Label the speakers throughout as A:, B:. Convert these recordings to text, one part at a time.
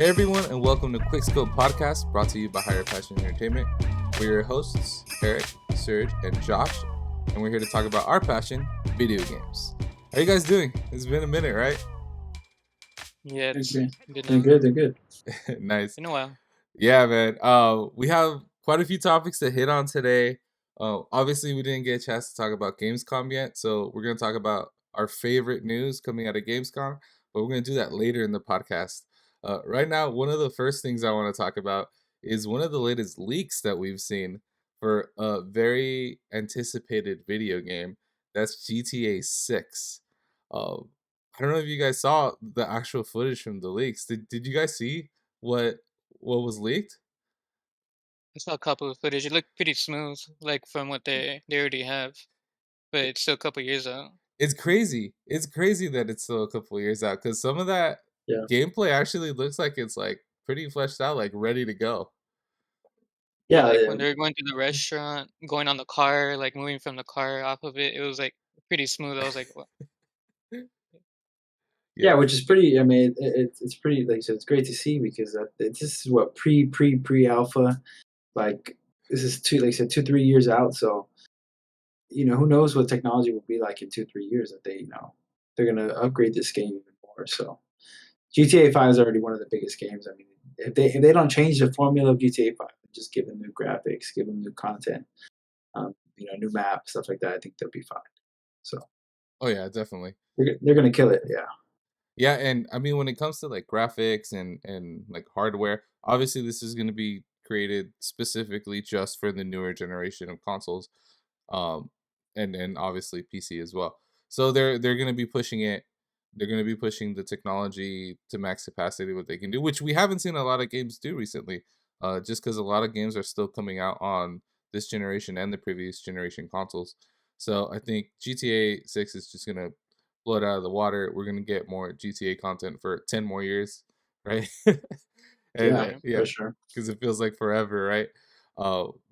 A: Hey everyone, and welcome to Quickscope Podcast, brought to you by Higher Passion Entertainment. We're your hosts, Eric, Serge, and Josh, and we're here to talk about our passion, video games. How you guys doing? It's been a minute, right?
B: Yeah, it's
C: They're
B: been
C: good. They're good.
A: Nice.
B: a while.
A: Yeah, man. We have quite a few topics to hit on today. Obviously, we didn't get a chance to talk about Gamescom yet, so we're going to talk about our favorite news coming out of Gamescom, but we're going to do that later in the podcast. Right now, one of the first things I want to talk about is one of the latest leaks that we've seen for a very anticipated video game. That's GTA 6. I don't know if you guys saw the actual footage from the leaks. Did you guys see what was leaked?
B: I saw a couple of footage. It looked pretty smooth, like from what they already have, but it's still a couple years out.
A: It's crazy. It's crazy that it's still a couple years out because some of that
C: Yeah.
A: gameplay actually looks like it's like pretty fleshed out, like ready to go.
C: Yeah.
B: Like when they're going to the restaurant, going on the car, like moving from the car off of it, it was like pretty smooth. I was like, what?
C: Yeah, which is pretty. I mean, it's pretty. Like you said, it's great to see because this is what pre alpha. Like this is like I said, 2-3 years out. So who knows what technology will be like in 2-3 years that they're gonna upgrade this game even more. So GTA 5 is already one of the biggest games. I mean, if they don't change the formula of GTA 5, just give them new graphics, give them new content, new map, stuff like that, I think they'll be fine. So.
A: Oh yeah, definitely.
C: They're gonna kill it. Yeah.
A: Yeah, and I mean when it comes to like graphics and like hardware, obviously this is going to be created specifically just for the newer generation of consoles, um, and then obviously PC as well. So they're going to be pushing it. They're going to be pushing the technology to max capacity, what they can do, which we haven't seen a lot of games do recently. Just because a lot of games are still coming out on this generation and the previous generation consoles. So I think GTA 6 is just gonna blow it out of the water. We're gonna get more GTA content for 10 more years, right? And
C: Yeah,
B: Yeah.
A: yeah,
C: for sure.
A: because it feels like forever, right?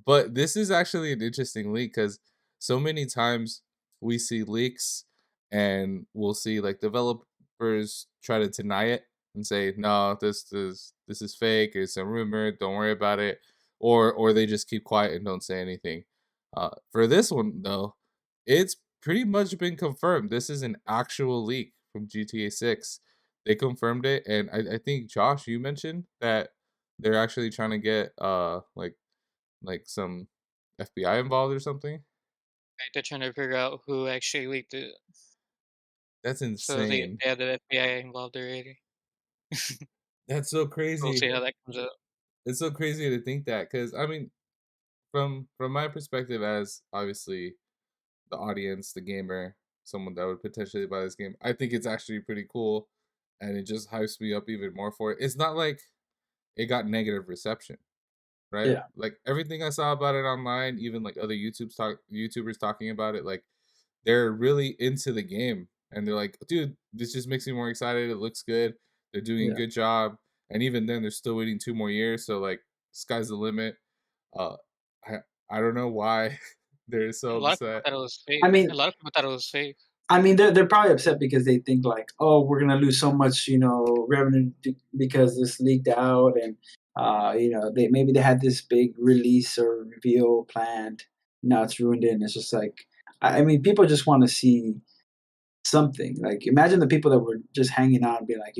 A: But this is actually an interesting leak because so many times we see leaks and we'll see like developers try to deny it and say, no, this is fake, it's a rumor, don't worry about it, or they just keep quiet and don't say anything. For this one though, it's pretty much been confirmed. This is an actual leak from GTA 6. They confirmed it, and I think Josh, you mentioned that they're actually trying to get like some FBI involved or something.
B: Like they're trying to figure out who actually leaked it,
A: That's
B: so they
A: insane.
B: they had the FBI involved already.
A: That's so
B: We'll
A: crazy.
B: see how that comes out.
A: It's so crazy to think that because I mean, from my perspective as obviously the audience, the gamer, someone that would potentially buy this game, I think it's actually pretty cool, and it just hypes me up even more for it. It's not like it got negative reception, right?
C: Yeah.
A: Like everything I saw about it online, even like other YouTubers talking about it, like they're really into the game and they're like, dude, this just makes me more excited. It looks good. They're doing a
C: Yeah.
A: good job. And even then they're still waiting 2 more years. So like sky's the limit. Uh I I don't know why they're
B: A
A: so
B: lot of people
A: upset.
B: thought it was fake.
C: I
B: A
C: mean,
B: lot of people thought it was fake.
C: they're probably upset because they think like, oh, we're gonna lose so much, revenue because this leaked out, and they had this big release or reveal planned. Now it's ruined it, and it's just like, I mean, people just want to see something. Like, imagine the people that were just hanging out and be like,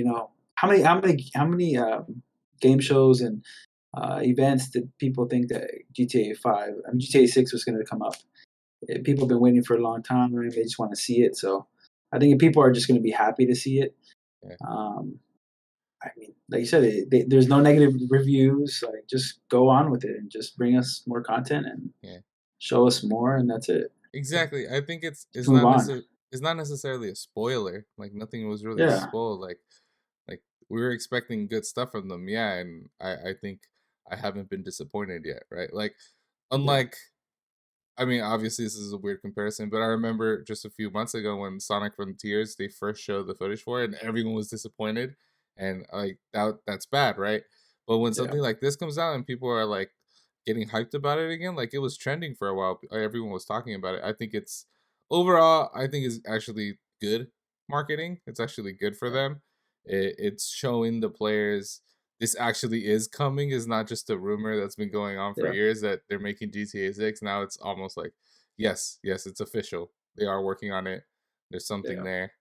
C: how many game shows and events did people think that GTA 6 was going to come up? People have been waiting for a long time. They just want to see it. So I think people are just going to be happy to see it.
A: Yeah.
C: I mean, like you said, there's no negative reviews. Like, just go on with it and just bring us more content and
A: Yeah.
C: show us more, and that's it.
A: Exactly. I think it's
C: Just
A: it's
C: move
A: not
C: on.
A: it's not necessarily a spoiler. Like nothing was really
C: Yeah,
A: spoiled. Like we were expecting good stuff from them, yeah, and I think I haven't been disappointed yet, right? Like
C: yeah,
A: unlike I mean, obviously this is a weird comparison, but I remember just a few months ago when Sonic Frontiers they first showed the footage for it and everyone was disappointed and like that's bad, right? But when
C: yeah,
A: something like this comes out and people are like getting hyped about it again, like it was trending for a while, everyone was talking about it. I think it's overall I think it's actually good marketing. It's actually good for
C: yeah,
A: them. It's showing the players this actually is coming, is not just a rumor that's been going on for
C: Yeah.
A: years that they're making GTA 6. Now it's almost like, yes, yes, it's official. They are working on it. There's something
C: Yeah.
A: there.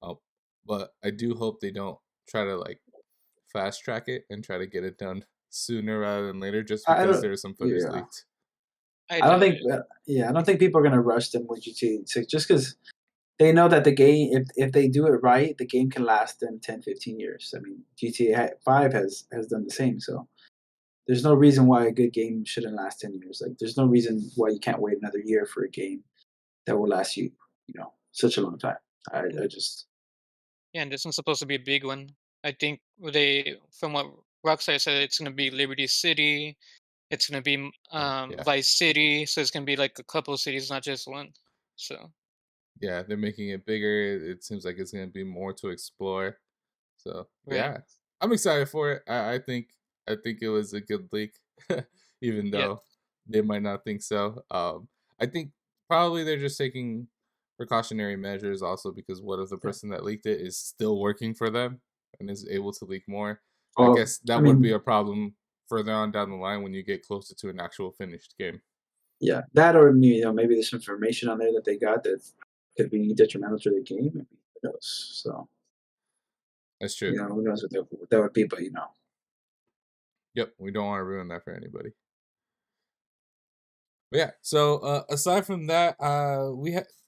A: Uh, but I do hope they don't try to like fast track it and try to get it done sooner rather than later just
C: I
A: because
C: don't.
A: there's some footage
C: Yeah.
A: leaked.
B: I
C: I don't
B: doubt
C: think.
B: it.
C: Yeah, I don't think people are gonna rush them with GTA 6 just because they know that the game, if they do it right, the game can last them 10, 15 years. I mean, GTA 5 has done the same. So there's no reason why a good game shouldn't last 10 years. Like, there's no reason why you can't wait another year for a game that will last you, such a long time. I just,
B: Yeah, and this one's supposed to be a big one. I think they, from what Rockstar said, it's gonna be Liberty City. It's gonna be
A: Yeah.
B: Vice City. So it's gonna be like a couple of cities, not just one. So
A: Yeah, they're making it bigger. It seems like it's going to be more to explore. So
B: right.
A: yeah, I'm excited for it. I think it was a good leak, even
B: Yeah.
A: though they might not think so. I think probably they're just taking precautionary measures also because what if the
C: yeah.
A: person that leaked it is still working for them and is able to leak more? I
C: Well,
A: guess
C: I
A: that would be
C: mean,
A: a problem further on down the line when you get closer to an actual finished game.
C: yeah, that or maybe there's some information on there that they got that could be detrimental to the game. Maybe who knows? So
A: That's true.
C: who knows what that would be? But
A: Yep, we don't want to ruin that for anybody. But yeah, so aside from that,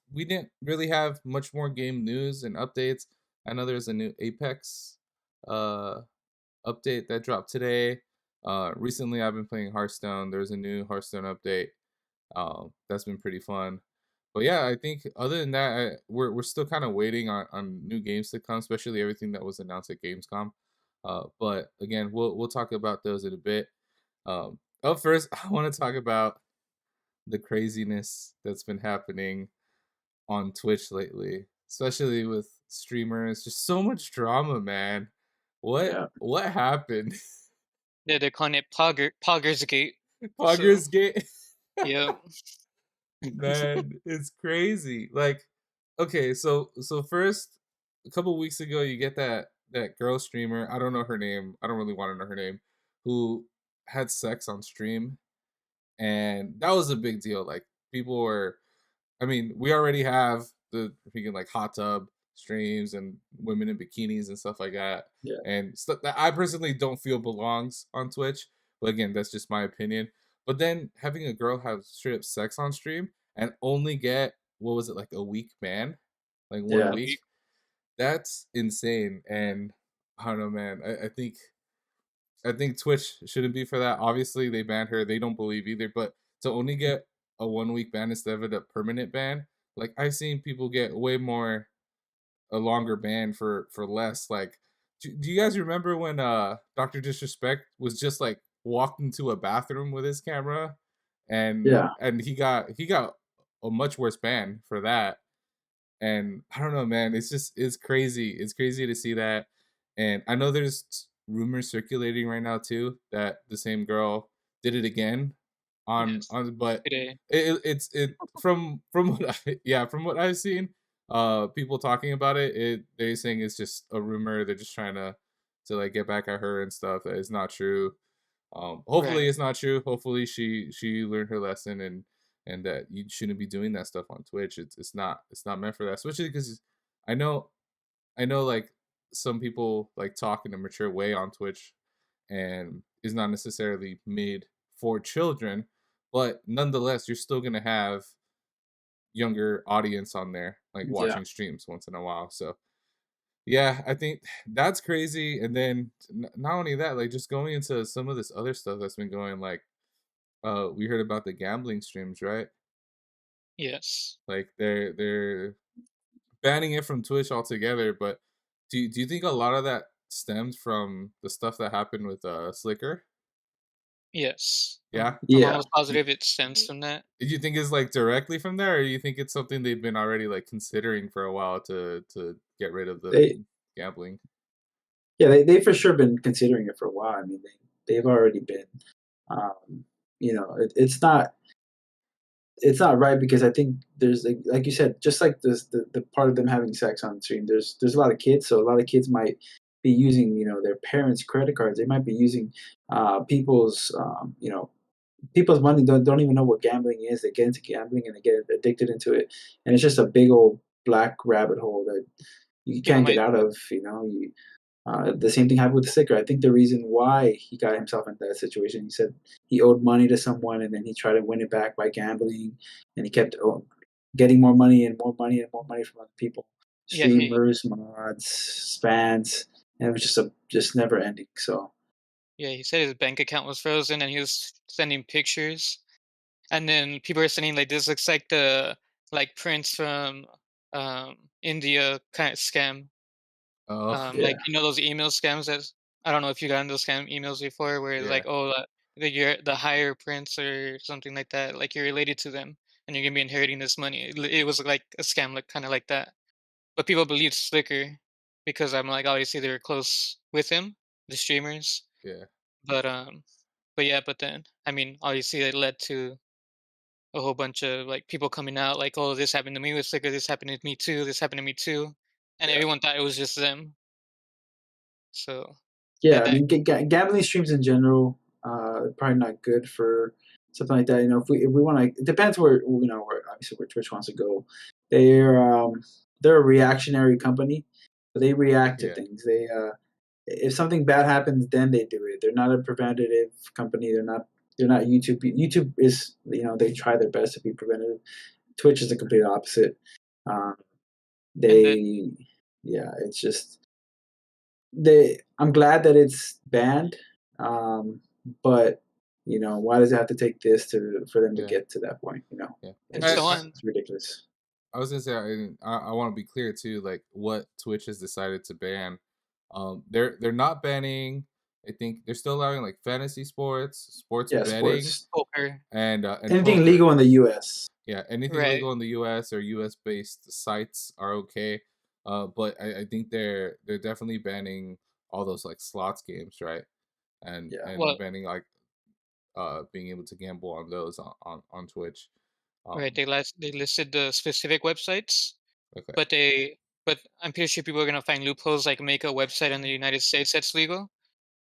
A: we didn't really have much more game news and updates. I know there's a new Apex uh update that dropped today. Recently I've been playing Hearthstone. There's a new Hearthstone update. That's been pretty fun. But yeah, I think other than that, we're still kind of waiting on new games to come, especially everything that was announced at Gamescom. But again, we'll talk about those in a bit. Up first, I want to talk about the craziness that's been happening on Twitch lately, especially with streamers. Just so much drama, man. What
C: yeah,
A: what happened?
B: Yeah, they're calling it PoggerGate. So
A: PoggerGate,
B: yeah,
A: man, it's crazy. Like, okay, so first, a couple weeks ago, you get that girl streamer. I don't know her name. I don't really want to know her name. Who had sex on stream, and that was a big deal. Like, people were, I mean, we already have the freaking like hot tub streams and women in bikinis and stuff like that,
C: yeah,
A: and stuff that I personally don't feel belongs on Twitch. But again, that's just my opinion. But then having a girl have straight up sex on stream and only get, what was it, like a week ban, like one
C: yeah,
B: a
A: week.
B: week.
A: That's insane. And I don't know, man. I think Twitch shouldn't be for that. Obviously, they banned her. They don't believe either. But to only get a 1 week ban instead of a permanent ban, like I've seen people get way more a longer ban for less. Like, do you guys remember when Doctor Disrespect was just like walked into a bathroom with his camera, and
C: yeah,
A: he got a much worse ban for that. And I don't know, man. It's crazy. It's crazy to see that. And I know there's rumors circulating right now too that the same girl did it again
B: Yes,
A: but
B: today.
A: it from what from what I've seen, people talking about it, they're saying it's just a rumor. They're just trying to like get back at her and stuff. That it's not true. Hopefully
B: Right.
A: it's not true. Hopefully she learned her lesson and that you shouldn't be doing that stuff on Twitch. It's not meant for that. Especially because I know I know like some people like talk in a mature way on Twitch and is not necessarily made for children, but nonetheless you're still gonna have younger audience on there like
C: yeah.
A: watching streams once in a while. So yeah, I think that's crazy. And then not only that, like just going into some of this other stuff that's been going, like we heard about the gambling streams, right?
B: Yes.
A: Like they're banning it from Twitch altogether. But do you think a lot of that stemmed from the stuff that happened with Slicker?
B: Yes.
A: Yeah.
B: I'm
C: Yeah.
B: almost positive it stems from that.
A: Do you think it's like directly from there, or do you think it's something they've been already like considering for a while to get rid of the
C: They
A: gambling?
C: yeah, they for sure been considering it for a while. I mean, they've already been, um, it's not right because I think there's like you said, just like this the part of them having sex on stream. There's a lot of kids, so a lot of kids might be using, their parents' credit cards. They might be using people's, people's money. Don't even know what gambling is. They get into gambling and they get addicted into it, and it's just a big old black rabbit hole that you
B: People
C: can't get
B: might
C: out of. The same thing happened with the sticker. I think the reason why he got himself into that situation, he said he owed money to someone, and then he tried to win it back by gambling, and he kept getting more money and more money and more money from other people,
B: yeah, he
C: streamers, mods, fans, and it was just never ending. So
B: yeah, he said his bank account was frozen and he was sending pictures. And then people are saying like this looks like the like Prince from India kind of scam.
A: Oh,
C: yeah,
B: Like those email scams that I don't know if you got those scam emails before where it's
A: yeah,
B: like, oh, you're the higher prince or something like that, like you're related to them and you're gonna be inheriting this money. It was like a scam, like kind of like that. But people believe Slicker because I'm like obviously they were close with him, the streamers.
A: yeah,
B: But but yeah, but then I mean obviously it led to a whole bunch of like people coming out like, oh, this happened to me with Slicker, this happened to me too, this happened to me too, and
C: yeah.
B: everyone thought it was just them. So
C: Yeah,
B: that
C: I
B: that
C: mean, gambling streams in general, probably not good for something like that. If we want to, it depends where obviously where Twitch wants to go. They're um, they're a reactionary company, but they react to
A: yeah,
C: things. If something bad happens, then they do it. They're not a preventative company. They're not YouTube. YouTube is they try their best to be preventative. Twitch is the complete opposite. Um,
B: and then
C: they yeah, it's just I'm glad that it's banned, but why does it have to take this to for them to
A: yeah,
C: get to that point?
A: yeah.
B: and
C: It's
B: so
A: I
B: on.
C: just it's ridiculous.
A: I was gonna say, I want to be clear too, like what Twitch has decided to ban. They're not banning. I think they're still allowing like fantasy sports, sports
C: Yeah,
A: betting,
C: sports.
B: Poker,
A: and
C: Anything
A: poker.
C: legal in the U.S.
A: Yeah, anything
B: right?
A: legal in the U.S. or U.S. based sites are okay. But I think they're definitely banning all those like slots games, right? And
C: Yeah,
B: Well,
A: banning like being able to gamble on those on Twitch.
B: right.
A: Um,
B: They listed the specific websites,
A: okay,
B: but but I'm pretty sure people are gonna find loopholes like make a website in the United States that's legal,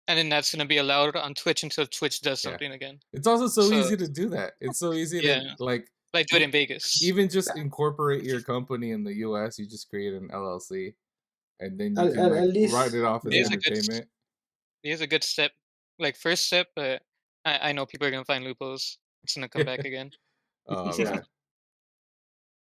B: and then that's gonna be allowed on Twitch until Twitch does
A: yeah.
B: something again.
A: It's also so
B: So
A: easy to do that. It's so easy to
B: yeah,
A: like
B: like do it
A: e-
B: in Vegas.
A: even just incorporate your company in the U.S. You just create an LLC, and then you
C: at,
A: can
C: at,
A: like
C: at
A: write
C: least
A: it off as
B: It is
C: yeah.
B: a good
A: entertainment.
B: it is a good step, like first step, but I know people are gonna find loopholes. It's gonna come back again.
A: Oh
C: Yeah,
A: man.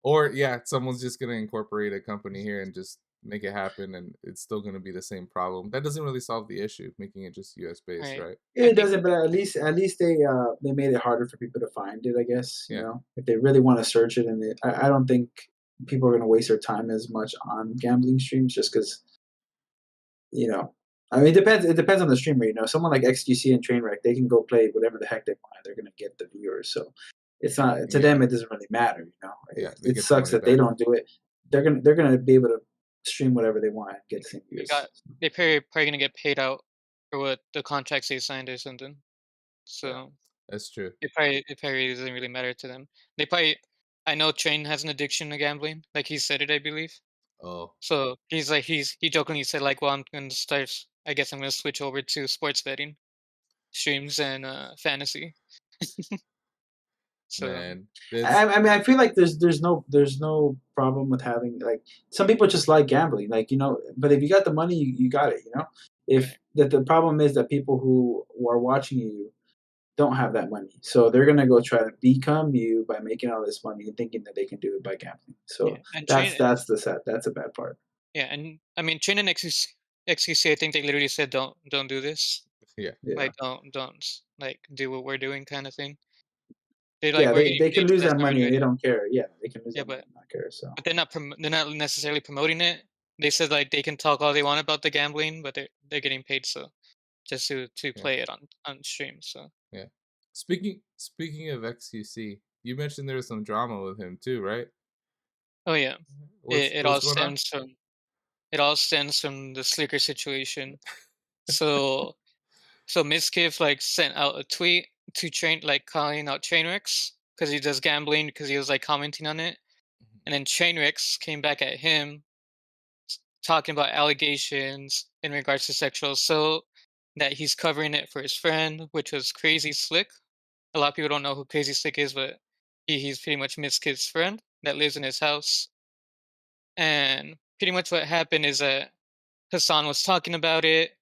A: Or yeah, someone's just gonna incorporate a company here and just make it happen, and it's still gonna be the same problem. That doesn't really solve the issue, making it just U.S. based,
B: Right.
A: right?
B: I
C: it
B: think
C: doesn't. But at least they made it harder for people to find it. I guess
A: Yeah,
C: if they really want to search it, and I don't think people are going to waste their time as much on gambling streams just because You know, I mean, it depends on the streamer. Someone like XQC and Trainwreck, they can go play whatever the heck they want. They're gonna get the viewers. So it's not to
A: yeah,
C: them. It doesn't really matter.
A: yeah. They
C: It
A: get the
C: sucks
A: money
C: that they
A: back.
C: don't do it. They're gonna be able to stream whatever they want and get the same
B: they
C: views.
B: got they probably gonna get paid out for what the contracts they signed or something.
C: Yeah,
B: So
A: That's true.
B: it probably doesn't really matter to them. They probably I know Train has an addiction to gambling, like he said it, I believe.
A: Oh
B: So he's like he jokingly said like, well, I'm gonna start. I guess I'm gonna switch over to sports betting streams and fantasy. So
A: man,
C: I mean, I feel like there's no problem with having like some people just like gambling, But if you got the money, you got it. If
B: right,
C: the problem is that people who are watching you don't have that money. So they're gonna go try to become you by making all this money and thinking that they can do it by gambling.
B: yeah,
C: So
B: and
C: that's
B: Train
C: that's the sad that's a bad part.
B: yeah, and I mean Train and XQC, I think they literally said don't do this.
A: yeah,
C: Yeah.
B: Like don't like do what we're doing kind of thing. They like
C: Yeah,
B: we're
C: they,
B: getting
C: they
B: paid,
C: can
B: so
C: lose
B: that's
C: that
B: not
C: money
B: really
C: and they
B: it.
C: don't care. Yeah, they can lose
B: Yeah,
C: that money and not care. So
B: they're not necessarily promoting it. They said like they can talk all they want about the gambling, but they're getting paid so just to
A: yeah,
B: play it on stream. So
A: yeah. Speaking of XQC, you mentioned there was some drama with him too, right?
B: oh yeah,
A: What's
B: it
A: what's
B: all
A: going on?
B: stems from the Slicker situation. So Miskiff like sent out a tweet to train like calling out Trainwrecks because he does gambling because he was like commenting on it, and then Trainwrecks came back at him talking about allegations in regards to sexual assault, that he's covering it for his friend, which was Crazy Slick. A lot of people don't know who Crazy Slick is, but he's pretty much Miss Kid's friend that lives in his house. And pretty much what happened is that Hassan was talking about it,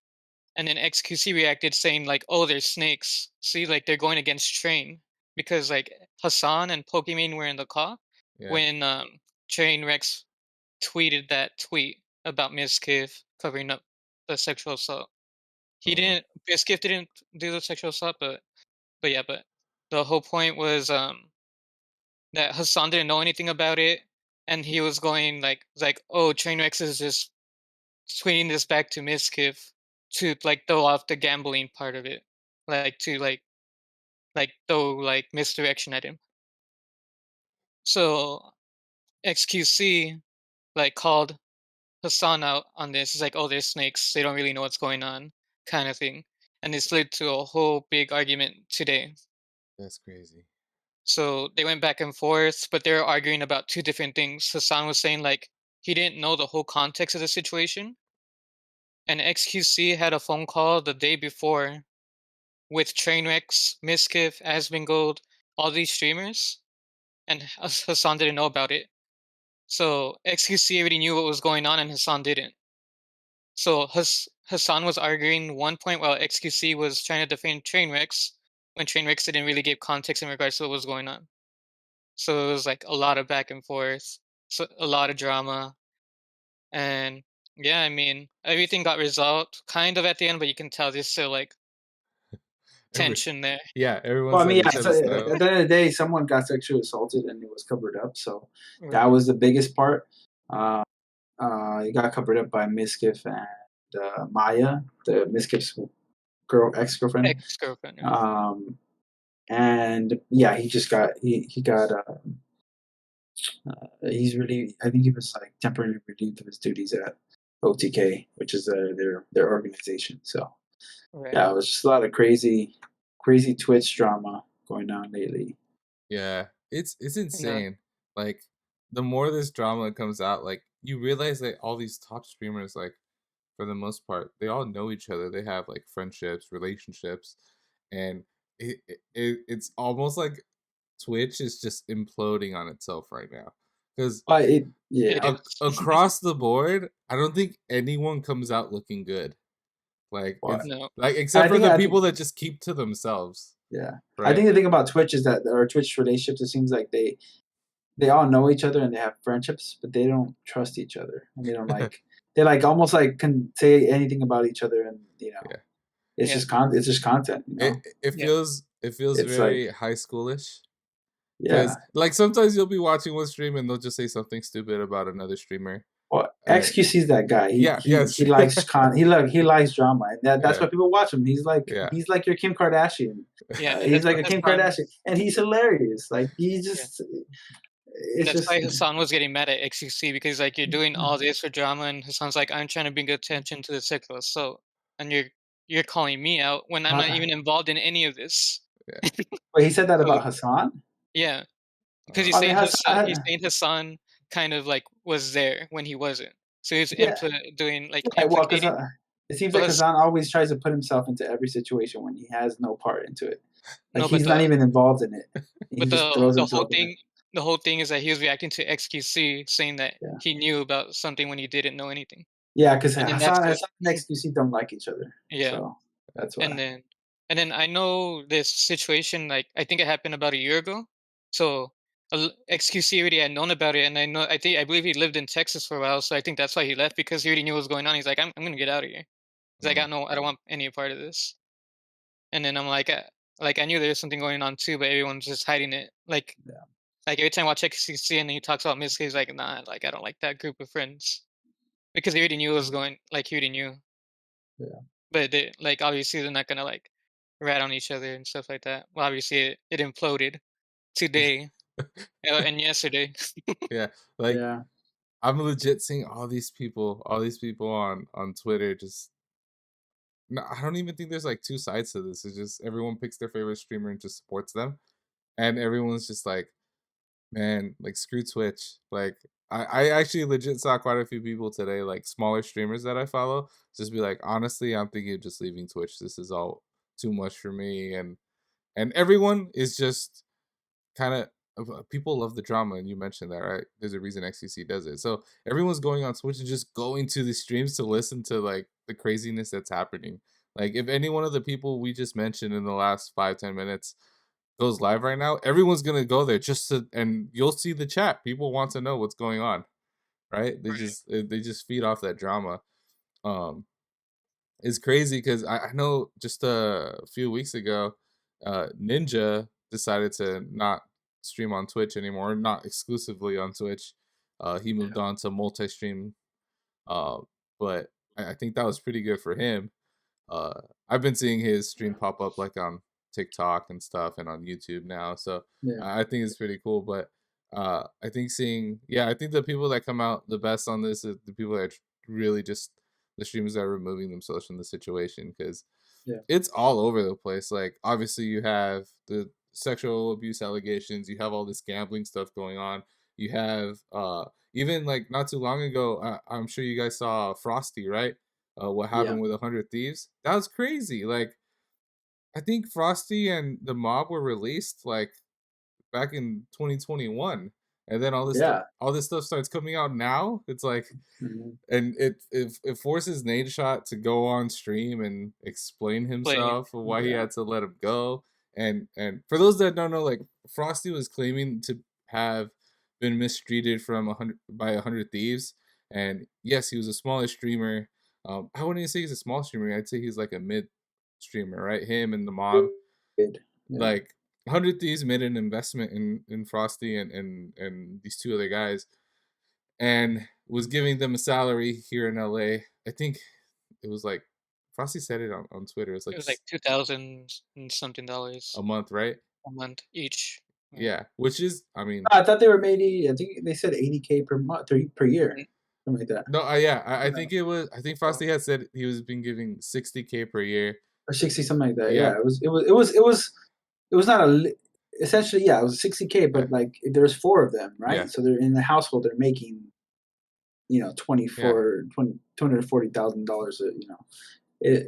B: and then XQC reacted saying like, "Oh, they're snakes. See, like they're going against Train because like Hassan and Pokimane were in the car
A: Yeah.
B: when Train Rex tweeted that tweet about Mizkif covering up the sexual assault. He
A: Uh,
B: didn't. Mizkif didn't do the sexual assault, but yeah, but the whole point was that Hassan didn't know anything about it, and he was going like, "Oh, Trainwreck is just tweeting this back to Mizkif to like throw off the gambling part of it, like to like throw like misdirection at him." So XQC like called Hassan out on this. It's like, "Oh, they're snakes. They don't really know what's going on," kind of thing, and this led to a whole big argument today.
A: that's crazy.
B: So they went back and forth, but they were arguing about two different things. Hassan was saying like he didn't know the whole context of the situation, and XQC had a phone call the day before with Trainwrecks, Miskiff, Asmongold, all these streamers, and Hassan didn't know about it. So XQC already knew what was going on, and Hassan didn't. So Hassan was arguing one point while XQC was trying to defend Trainwrecks when Trainwrecks didn't really give context in regards to what was going on. So it was like a lot of back and forth, so a lot of drama, and yeah, I mean everything got resolved kind of at the end, but you can tell there's still like
A: Every,
B: tension there.
A: yeah, everyone's
C: Well, I mean,
A: letting
C: yeah.
A: each
C: So
A: other know.
C: at the end of the day, someone got sexually assaulted and it was covered up. So that
B: Right.
C: was the biggest part. Uh, it got covered up by Miskiff and Maya, the Miskiff's ex girlfriend.
B: Ex-girlfriend. Yeah.
C: And yeah, he got he's really, I think he was like temporarily relieved of his duties at OTK, which is their organization. So
B: Right.
C: yeah, it was just a lot of crazy Twitch drama going on lately.
A: Yeah, it's
B: No.
A: insane. Like the more this drama comes out, like you realize that all these top streamers, like for the most part, they all know each other. They have like friendships, relationships, and it's almost like Twitch is just imploding on itself right now. Because
C: But
B: It
C: yeah,
B: is.
A: across the board, I don't think anyone comes out looking good. Like
C: but
A: it's
B: No.
A: like except
C: I
A: for
C: think
A: the
C: I think
A: people that just keep to themselves,
C: yeah, I
A: right?
C: think the thing about Twitch is that or Twitch relationships, it seems like they all know each other and they have friendships, but they don't trust each other and they don't like they like almost like can say anything about each other and
A: Yeah.
C: it's
B: Yeah.
C: just it's just content,
B: Yeah.
A: It feels
C: It's like
A: very high schoolish.
C: yeah.
A: Because like sometimes you'll be watching one stream and they'll just say something stupid about another streamer.
C: Well,
A: And
C: XQC is that guy.
A: yeah,
C: He
A: yes.
C: likes he likes drama, and that's
A: Yeah,
C: why people watch him.
A: yeah.
C: He's like your Kim Kardashian.
B: Yeah, and
C: He's
B: that's
C: like
B: what
C: a Kim
B: Hassan.
C: Kardashian, and he's hilarious. Like he
B: Yeah.
C: just
B: And
C: it's
B: that's
C: just
B: why Hassan was getting mad at XQC because like you're doing all this for drama, and Hassan's like, "I'm trying to bring attention to the sexual assault, and you're calling me out when I'm not
C: uh,
B: even involved in any of this."
A: Yeah.
C: wait. He said that
B: So
C: about Hassan.
B: yeah, because
A: Uh,
C: I mean,
B: He's
C: Hassan.
B: saying Hassan kind of like was there when he wasn't. So he's
C: Yeah,
B: doing like
C: right. Well, because
B: implicating.
C: it seems like
B: But
C: Hassan always tries to put himself into every situation when he has no part into it. Like
B: no,
C: he's not even involved in it. He just throws himself in it.
B: the whole thing is that he was reacting to XQC saying that
C: Yeah,
B: he knew about something when he didn't know anything.
C: yeah. Because
B: And then that's what
C: Hassan and XQC don't like each other,
B: yeah.
C: so that's
B: And
C: why.
B: then I know this situation, like, I think it happened about a year ago. So, XQC already had known about it, and I believe he lived in Texas for a while, so I think that's why he left because he already knew what was going on. He's like, "I'm gonna get out of here." He's like,
A: mm,
B: I don't want any part of this." And then I'm like, I knew there was something going on too, but everyone's just hiding it. Like every time I watch XQC and then he talks about Miss, he's like, "Nah, like I don't like that group of friends." Because he already knew what was going like he already knew.
C: Yeah.
B: But they like obviously they're not gonna like rat on each other and stuff like that. Well, obviously it imploded today and yesterday.
A: yeah. Like
C: Yeah.
A: I'm legit seeing all these people on Twitter just no, I don't even think there's like two sides to this. It's just everyone picks their favorite streamer and just supports them. And everyone's just like, man, like screw Twitch. Like I actually legit saw quite a few people today, like smaller streamers that I follow, just be like, honestly, I'm thinking of just leaving Twitch. This is all too much for me, and everyone is just kind of people love the drama, and you mentioned that, right? There's a reason XCC does it. So everyone's going on Twitch and just going to the streams to listen to like the craziness that's happening. Like if any one of the people we just mentioned in the last 5-10 minutes goes live right now, everyone's gonna go there just to, and you'll see the chat. People want to know what's going on, right?
B: Right.
A: They just feed off that drama. Um, it's crazy because I know just a few weeks ago, Ninja decided to not stream on Twitch anymore, not exclusively on Twitch. He moved on to multi-stream, uh, but I think that was pretty good for him. Uh, I've been seeing his stream pop up like on TikTok and stuff and on YouTube now, so
C: Yeah,
A: I think it's pretty cool. But I think I think the people that come out the best on this is the people that are really just the streamers that are removing themselves from the situation because
C: yeah,
A: it's all over the place. Like obviously you have the sexual abuse allegations, you have all this gambling stuff going on. You have even like not too long ago, I'm sure you guys saw Frosty, right? What
C: yeah,
A: happened with 100 Thieves? That was crazy. Like I think Frosty and the mob were released like back in 2021, and then
C: yeah.
A: all this stuff starts coming out now. It's like,
C: Mhm.
A: and it forces Nate Shot to go on stream and explain
B: Playing.
A: himself or why he
C: Yeah,
A: had to let him go. And for those that don't know, like Frosty was claiming to have been mistreated from 100 Thieves, and yes, he was a smaller streamer. I wouldn't even say he's a small streamer. I'd say he's like a mid streamer, right? Him and the mob,
C: good. Yeah,
A: like 100 Thieves made an investment in Frosty and these two other guys, and was giving them a salary here in LA. I think it was like Frosty said it on Twitter. It's
B: It
A: like
B: was like 2,000 and something
A: a
B: dollars
A: month, right?
B: a month each. Yeah.
A: Yeah, which is, I mean,
C: I thought they were maybe. I think they said 80K per month or per year,
B: Mm,
C: something like that.
A: no, yeah, I
C: Yeah.
A: think it was. I think
B: so
A: Frosty had said he was been giving 60K per year.
C: Or 60, something like that.
A: Yeah,
C: Yeah, it was not essentially, yeah, it was 60K,
A: yeah,
C: but like there's four of them,
A: yeah,
C: right? So they're in the household. They're making
A: yeah.
C: 240,000 dollars. Yeah,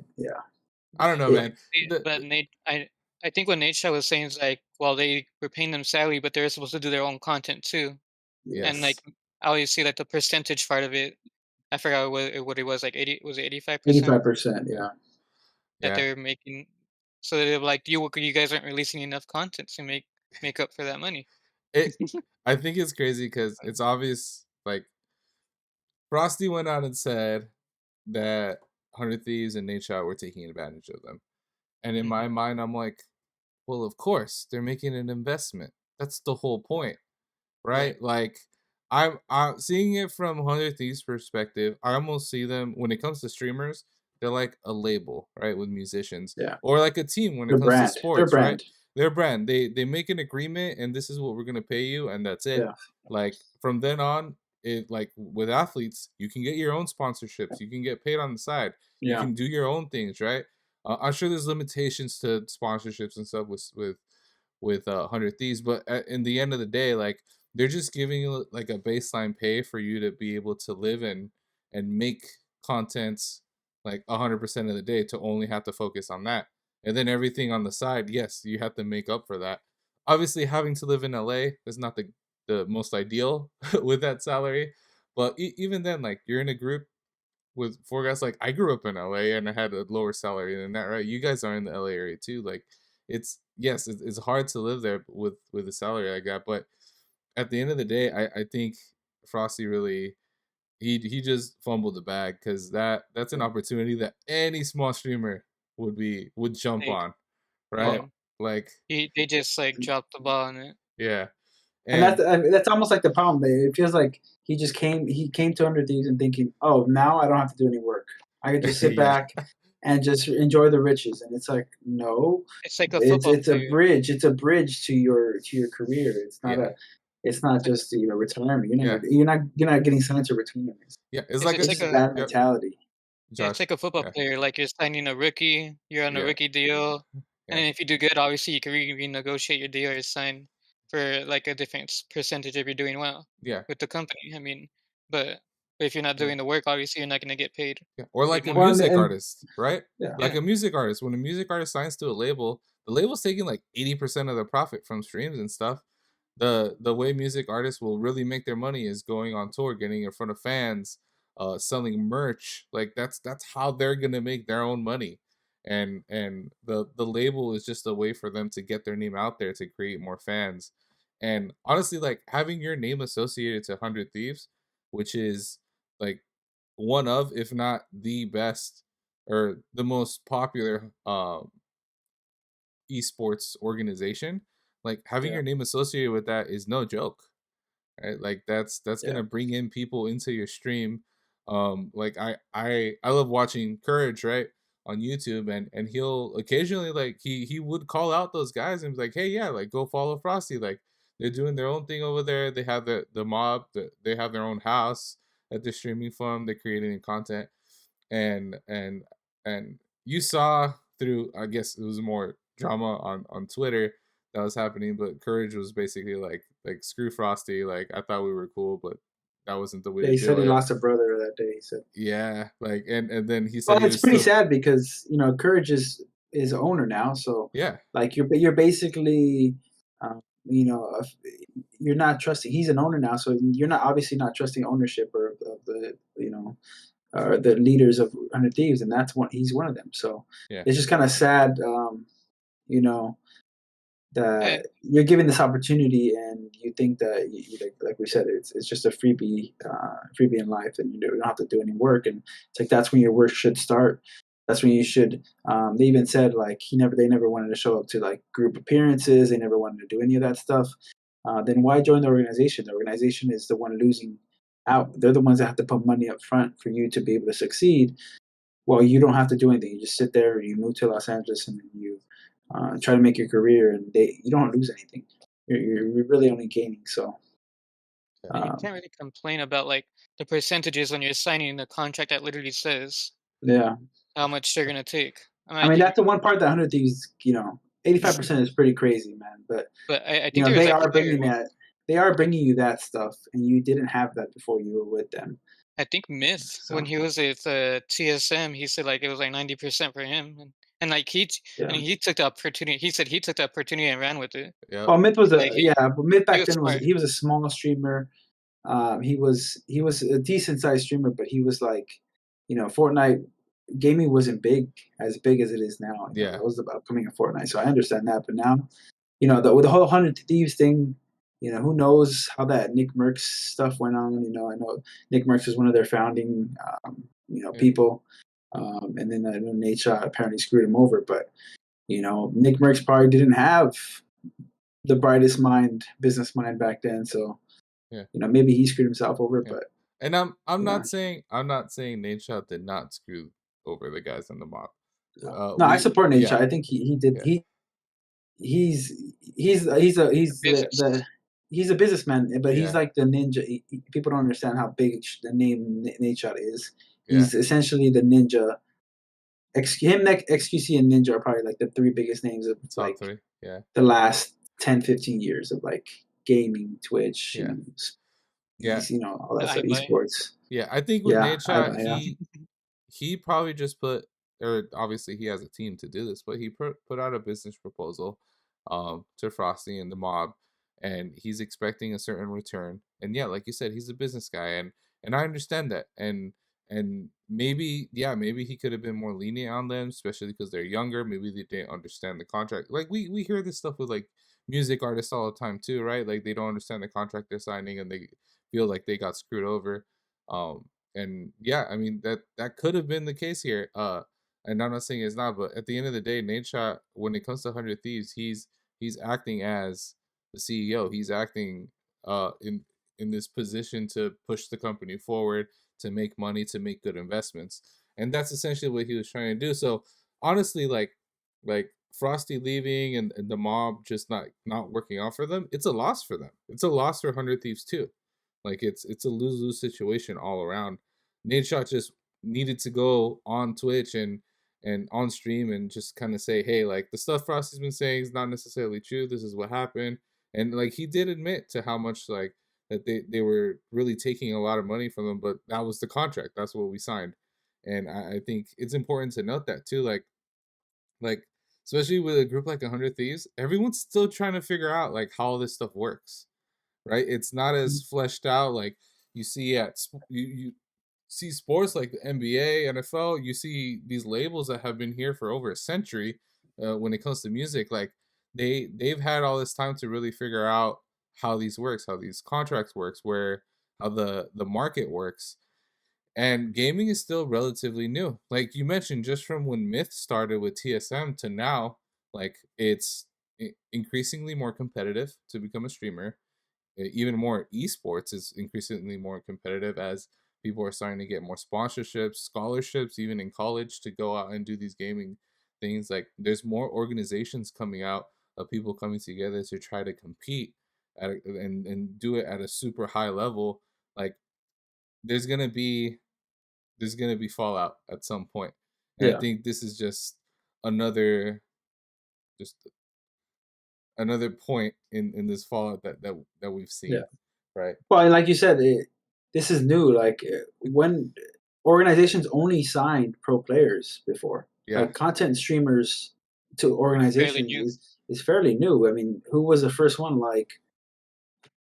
A: I don't know,
C: it,
A: man.
B: But Nate, I think what Nate Shah was saying is like, well, they were paying them salary, but they're supposed to do their own content too. And
A: Yes,
B: like,
C: yes,
B: I always see like the percentage part of it. I forgot what it was, like 80, was it 85%
C: 85%.
A: yeah,
C: Yeah,
B: that
A: yeah.
B: they're making? So they're like, you guys aren't releasing enough content to make up for that money.
A: It. I think it's crazy because it's obvious. Like Frosty went out and said that 100 Thieves and Nate Shot were taking advantage of them. And in my
B: Mhm.
A: mind, I'm like, well, of course, they're making an investment. That's the whole point,
B: Right.
A: right? Like, I'm seeing it from 100 Thieves' perspective. I almost see them when it comes to streamers, they're like a label, right, with musicians,
C: yeah.
A: or like a team when it
C: Their
A: comes to
C: brand. Their
A: sports, right?
C: brand.
A: Their brand. They make an agreement, and this is what we're gonna pay you, and that's it.
C: Yeah,
A: Like from then on, it like with athletes, you can get your own sponsorships. You can get paid on the side. You
C: yeah,
A: can do your own things, right? I'm sure there's limitations to sponsorships and stuff with 100 Thieves, but in the end of the day, like they're just giving you like a baseline pay for you to be able to live and make contents like 100% of the day to only have to focus on that, and then everything on the side, yes, you have to make up for that. Obviously, having to live in LA is not the most ideal with that salary, but even then, like you're in a group with four guys. Like I grew up in LA and I had a lower salary than that, right? You guys are in the LA area too. Like it's yes, it's hard to live there with the salary I got, but at the end of the day, I think Frosty really he just fumbled the bag because that's an
C: yeah.
A: opportunity that any small streamer would jump
B: They,
A: on, right?
B: mhm.
A: Like
B: They just like dropped the ball on it.
A: yeah,
C: And
A: and
C: that's almost like the problem. It feels like he came to Under Thieves and thinking, oh, now I don't have to do any work. I could just sit
A: yeah,
C: back and just enjoy the riches. And it's like, no,
B: It's like a
C: it's
B: football
C: it's a
B: player.
C: bridge. It's a bridge to your career.
A: yeah,
C: It's not
B: It's like
C: just retirement.
A: yeah,
C: You're not getting signed to retirement.
A: yeah. It's
B: it's
A: like
B: it's
A: a
C: It's
B: like
C: just
B: a
C: bad
A: yep,
C: mentality.
B: yeah, it's
A: Josh.
B: like a football
A: Yeah,
B: player. Like you're signing a rookie, you're on a
A: yeah,
B: rookie deal, and
A: yeah.
B: then if you do good, obviously you can renegotiate your deal or sign for like a different percentage if you're doing well
A: Yeah.
B: with the company. I mean, but if you're not
A: Yeah.
B: doing the work, obviously you're not gonna get
A: Yeah. Or
B: paid
A: like a
B: more.
C: Well,
A: music
C: and
A: artist, right?
C: yeah,
A: Like
B: Yeah,
A: a music artist. When a music artist signs to a label, the label's taking like 80% of the profit from streams and stuff. The way music artists will really make their money is going on tour, getting in front of fans, selling merch. Like that's how they're gonna make their own money. And the label is just a way for them to get their name out there to create more fans. And honestly, like having your name associated to 100 Thieves, which is like one of, if not the best or the most popular esports organization, like having
C: yeah,
A: your name associated with that is no joke, right? Like that's
C: yeah.
A: gonna bring in people into your stream. Like I love watching Courage, right, on YouTube, and he'll occasionally, like, he would call out those guys and be like, hey, yeah, like go follow Frosty, like they're doing their own thing over there. They have the mob, they have their own house that they're streaming from. They're creating content, and you saw through, I guess it was more drama on Twitter that was happening, but Courage was basically like screw Frosty, like I thought we were cool, but that wasn't the way
C: Yeah,
A: to
C: he
A: do
C: said he
A: it.
C: lost a brother that day. He said,
A: Yeah, like and then he said
C: well,
A: he
C: it's
A: was
C: pretty
A: still,
C: sad because Courage is owner now, so
A: yeah,
C: like you're basically, if you're not trusting. He's an owner now, so you're not obviously not trusting ownership of the or the leaders of 100 Thieves, and he's one of them. So
A: yeah,
C: it's just kind of sad, you know,
B: I,
C: that you're given this opportunity and you think that like we said, it's just a freebie in life, and you don't have to do any work, and it's like that's when your work should start. That's when you should. They even said like they never wanted to show up to like group appearances. They never wanted to do any of that stuff. Then why join the organization? The organization is the one losing out. They're the ones that have to put money up front for you to be able to succeed. Well, you don't have to do anything. You just sit there. You move to Los Angeles, and you try to make your career, and you don't lose anything. You're really only gaining. So
A: yeah,
B: and you
C: um,
B: can't really complain about like the percentages when you're signing the contract that literally says
C: yeah,
B: how much they're gonna take. I
C: I
B: mean,
C: mean that's the one part that 100 Thieves, 85% is pretty crazy, man. But
B: but I think there was
C: they
B: like
C: are
B: higher
C: bringing
B: one.
C: that. They are bringing you that stuff, and you didn't have that before you were with them.
B: I think Myth when
C: So
B: he was at TSM, he said like it was like 90% for him, and like
C: yeah.
B: he took the opportunity. He said he took the opportunity and ran with it.
A: yeah,
C: Well, Myth was
B: Like
C: but Myth
B: he
C: back
B: was
C: then
B: smart.
C: he was a small streamer. He was a decent sized streamer, but he was like, Fortnite gaming wasn't as big as it is now.
A: yeah,
C: That was the upcoming of Fortnite, so I understand that. But now, with the whole 100 Thieves thing, who knows how that Nick Merckx stuff went on. I know Nick Merckx was one of their founding,
A: yeah,
C: people, and then I know Nate Shot apparently screwed him over. But Nick Merckx probably didn't have the brightest business mind back then, so
A: yeah,
C: maybe he screwed himself over,
A: yeah.
C: but
A: And I'm
C: yeah.
A: I'm not saying Nate Shot did not screw over the guys in the mob.
C: No, I support Nate
A: Yeah,
C: Shot. I think he did.
A: yeah,
C: He's he's a businessman, but he's
A: yeah,
C: like the ninja. People don't understand how big the name Nate Shot is.
A: yeah,
C: He's essentially the ninja. XQC, and Ninja are probably like the three biggest names of
A: top
C: like
A: three, yeah,
C: the last 10, 15 years of like gaming, Twitch,
A: yeah, yeah,
C: all that
B: I
C: stuff,
B: buy.
C: esports.
A: yeah. I think with
C: Yeah,
A: Nate Shot,
C: yeah,
A: he probably just put, or obviously he has a team to do this, but he put out a business proposal to Frosty and the mob, and he's expecting a certain return. And yeah, like you said, he's a business guy, and I understand that. And maybe, yeah, maybe he could have been more lenient on them, especially because they're younger. Maybe they didn't understand the contract. Like we hear this stuff with like music artists all the time too, right? Like they don't understand the contract they're signing, and they feel like they got screwed over. And yeah, I mean that could have been the case here. And I'm not saying it's not, but at the end of the day, Nate Shot, when it comes to 100 Thieves, he's acting as the CEO. He's acting in this position to push the company forward, to make money, to make good investments, and that's essentially what he was trying to do. So honestly, like Frosty leaving and the mob just not working out for them, it's a loss for them. It's a loss for 100 Thieves too. Like it's a lose-lose situation all around. Nate Shot just needed to go on Twitch and on stream and just kind of say, hey, like the stuff Frosty's been saying is not necessarily true. This is what happened. And like he did admit to how much like that they were really taking a lot of money from them, but that was the contract. That's what we signed. And I think it's important to note that too. Like especially with a group like 100 Thieves, everyone's still trying to figure out like how all this stuff works, right? It's not as fleshed out like you see you see sports like the NBA, NFL. You see these labels that have been here for over a century. When it comes to music, like they've had all this time to really figure out how these works, how these contracts works, where how the market works. And gaming is still relatively new. Like you mentioned, just from when Myth started with TSM to now, like it's increasingly more competitive to become a streamer. Even more esports is increasingly more competitive as people are starting to get more sponsorships, scholarships, even in college to go out and do these gaming things. Like there's more organizations coming out of people coming together to try to compete and do it at a super high level. Like there's gonna be fallout at some point. And I
C: Yeah,
A: think this is another just another point in this fallout that we've
C: yeah.
A: seen, right?
C: Well, and like you said, this is new. Like when organizations only signed pro players before,
A: Yeah.
C: like content streamers to
B: Fairly
C: organizations
B: new.
C: is fairly new. I mean, who was the first one? Like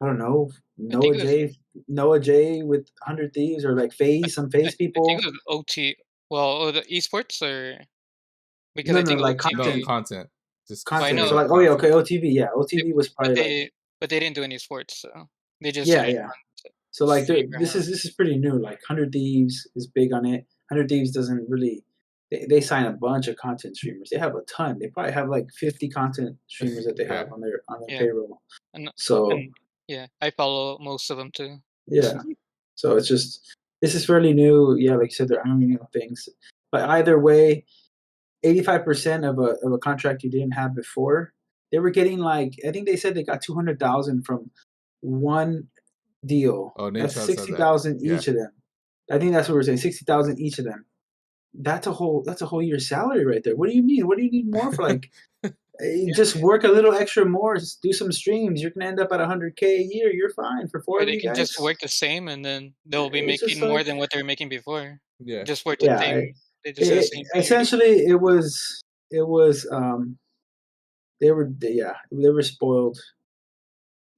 C: I don't know,
B: I think it was
C: Noah J with 100 Thieves, or like Phase, some
B: I
C: Phase
B: I think
C: people.
B: it was OT. Well, the esports or because
C: No,
B: I
C: no,
B: think
C: like
A: No,
C: content,
B: OTV.
A: content. Just
B: Well, I
C: content. So
B: know,
A: straight up
C: like, oh yeah,
A: content.
C: okay, OTV, yeah,
B: they,
C: OTV was
B: but
C: probably like,
B: they didn't do any sports, so they just
C: yeah,
B: started
C: yeah.
B: on
C: So like
B: streamer.
C: this is pretty new. Like 100 Thieves is big on it. 100 Thieves doesn't really they sign a bunch of content streamers. They have a ton. They probably have like 50 content streamers that they
A: Yeah.
C: have on their
B: Yeah,
C: payroll.
B: and
C: So
B: and yeah, I follow most of them too.
C: yeah. So it's just this is fairly new. Yeah, like you said, they're ironing out things. But either way, 85% of a contract you didn't have before, they were getting like I think they said they got 200,000 from one deal.
A: Oh, Nate
C: That's
A: Shot said that.
C: 60,000
A: Yeah.
C: each of them. I think that's what we're saying. 60,000 each of them. That's a whole year's salary right there. What do you mean? What do you need more for? Like,
B: Yeah,
C: just work a little extra more. Just do some streams. You're gonna end up at 100K a year. You're fine for four
B: or
C: of
B: they
C: you
B: can just
C: guys.
B: work the same, and then they'll be
C: It's just
B: making more
C: like,
B: than what they were making before.
A: Yeah.
B: Just work the
C: yeah.
B: same. They just do the same thing you're doing.
C: Essentially, it was they were spoiled.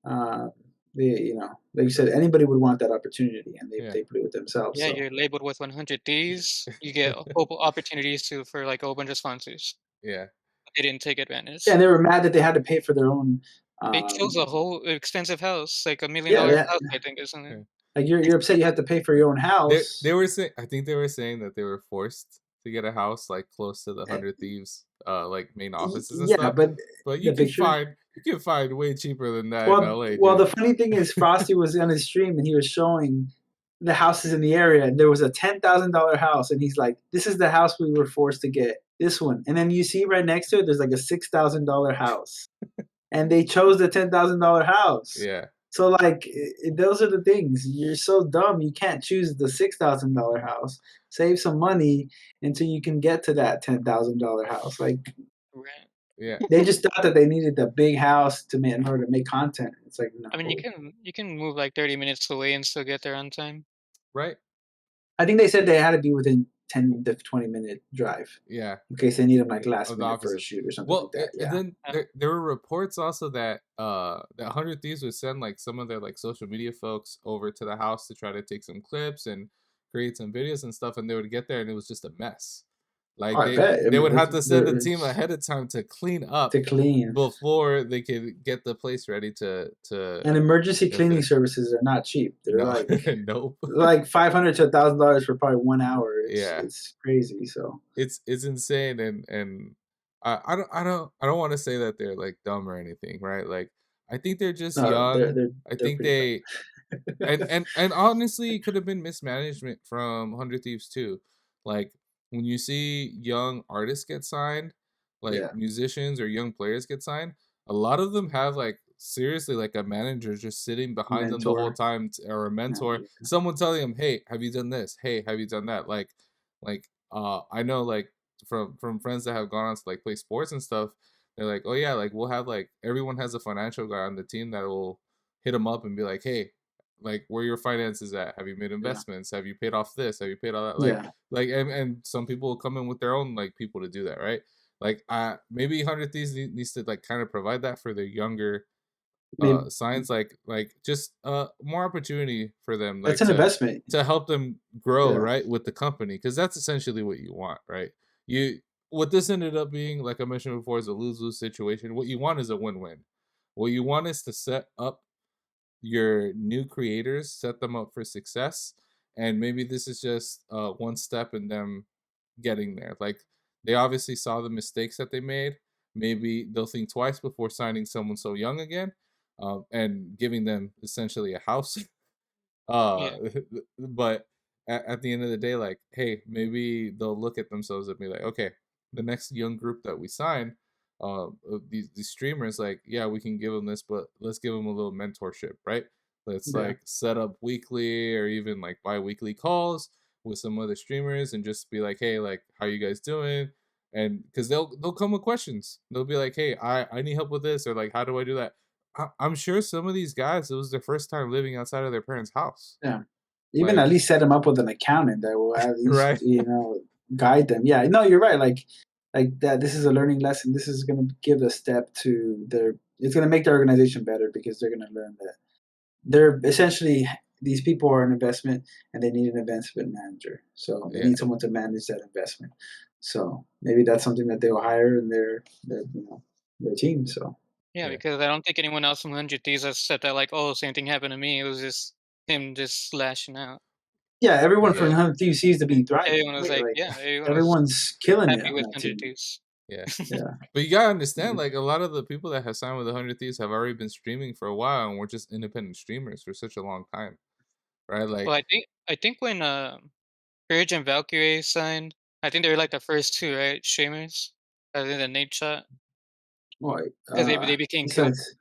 C: Uh, like you said, anybody would want that opportunity, and they
A: Yeah.
C: they blew it themselves.
B: Yeah,
C: So
B: you're labeled with 100 Ds. You get a couple opportunities to for like a whole bunch of sponsors.
A: Yeah.
B: They didn't take
C: yeah,
B: advantage.
C: and they were mad that they had to pay for their own.
B: They chose a
C: Um,
B: whole expensive house, like
C: yeah,
B: $1 million
C: that
B: house, I think, isn't it?
A: Yeah.
C: like you're upset you have to pay for your own
A: They
C: house.
A: were saying I think they were saying that they were forced to get a house like close to the
C: Uh,
A: 100 Thieves like main offices and
C: yeah,
A: stuff.
C: but
A: But
C: the picture.
A: you can find way cheaper than that in
C: Well,
A: LA,
C: well,
A: dude.
C: the funny thing is, Frosty was on his stream and he was showing the houses in the area, and there was a $10,000 house, and he's like, "This is the house we were forced to get. This one." And then you see right next to it, there's like a $6,000 house, and they chose the $10,000 house.
A: Yeah.
C: So like, those are the things. You're so dumb. You can't choose the $6,000 house. Save some money until you can get to that $10,000 house. Like,
B: Right.
A: Yeah.
C: they just thought that they needed the big house in order to make content. It's like,
B: I mean,
C: no.
B: you can move like 30 minutes away and still get there on time.
A: Right?
C: I think they said they had to be within 10 to 20-minute drive
A: Yeah.
C: in case they need them like last
A: Of the
C: minute for a
A: offices.
C: shoot or something like
A: Well,
C: that.
A: and
C: Yeah.
A: then there were reports also that that 100 Thieves would send like some of their like social media folks over to the house to try to take some clips and create some videos and stuff, and they would get there and it was just a mess.
C: Oh,
A: Like
C: I bet. I
A: they
C: mean,
A: would have to send a team
C: it's
A: ahead of time to clean up
C: to clean.
A: before they could get the place ready
C: And emergency
A: to
C: cleaning
A: film.
C: services are not cheap. They're
A: No,
C: like
A: nope.
C: $500 to $1,000 for probably 1 hour. It's
A: Yeah,
C: it's crazy. So
A: it's insane, and I don't want to say that they're like dumb or anything, right? Like I think they're just
C: no, they're
A: young.
C: they're
A: I
C: they're
A: think
C: pretty
A: they
C: dumb.
A: and honestly, it could have been mismanagement from 100 Thieves too. Like when you see young artists get signed, like
C: Yeah,
A: musicians or young players get signed, a lot of them have like seriously like a manager just sitting behind them the whole
C: mentor.
A: time or a mentor,
C: Yeah,
A: someone telling them, "Hey, have you done this? Hey, have you done that?" I know like from friends that have gone on to like play sports and stuff, They're like, oh yeah, like we'll have like everyone has a financial guy on the team that will hit them up and be like, hey, like where your finances at? Have you made
C: Yeah.
A: investments? Have you paid off this? Have you paid all that?
C: Yeah.
A: And some people will come in with their own like people to do that, right? Like maybe 100 Thieves needs to like kind of provide that for their younger
C: Maybe
A: signs, like just more opportunity for them,
C: that's
A: like
C: an investment.
A: to help them grow,
C: Yeah.
A: right, with the company, because that's essentially what you want, right? You What this ended up being, like I mentioned before, is a lose-lose situation. What you want is a win-win. What you want is to set up your new creators, set them up for success, and maybe this is just one step in them getting there. Like they obviously saw the mistakes that they made. Maybe they'll think twice before signing someone so young again, and giving them essentially a house. uh,
B: Yeah.
A: but at the end of the day, like, hey, maybe they'll look at themselves and be like, okay, the next young group that we sign, these streamers, like, yeah, we can give them this, but let's give them a little mentorship, right? Let's
C: Yeah.
A: like set up weekly or even like bi-weekly calls with some other streamers and just be like, hey, like, how you guys doing? And because they'll come with questions. They'll be like, hey, I need help with this, or like, how do I do that? I'm sure some of these guys, it was their first time living outside of their parents' house.
C: Yeah. Even
A: Like,
C: at least set them up with an accountant that will at least,
A: right?
C: guide them. Yeah, no, you're right. Like that. This is a learning lesson. This is going to give a step to their. It's going to make their organization better because they're going to learn that they're essentially these people are an investment and they need an investment manager. So they
A: Yeah.
C: need someone to manage that investment. So maybe that's something that they'll hire in their team. So
B: Yeah,
A: Yeah.
B: because I don't think anyone else from 100 Thieves has said that like, oh, same thing happened to me. It was just him just slashing out.
C: yeah, everyone from
A: Yeah.
C: 100 Thieves seems to be thriving.
B: Everyone was
C: Right?
B: like,
C: Like
B: yeah, everyone was
C: everyone's killing it
B: happy
C: on
B: with
C: that
B: 100
C: team.
B: Thieves.
A: Yeah.
C: Yeah.
A: But you gotta understand, like, a lot of the people that have signed with 100 Thieves have already been streaming for a while, and we're just independent streamers for such a long time, right? Like,
B: Well, I think when Courage and Valkyrie signed, I think they were like the first two, right, streamers, other than Nate Shot,
C: Well,
B: because they became
C: besides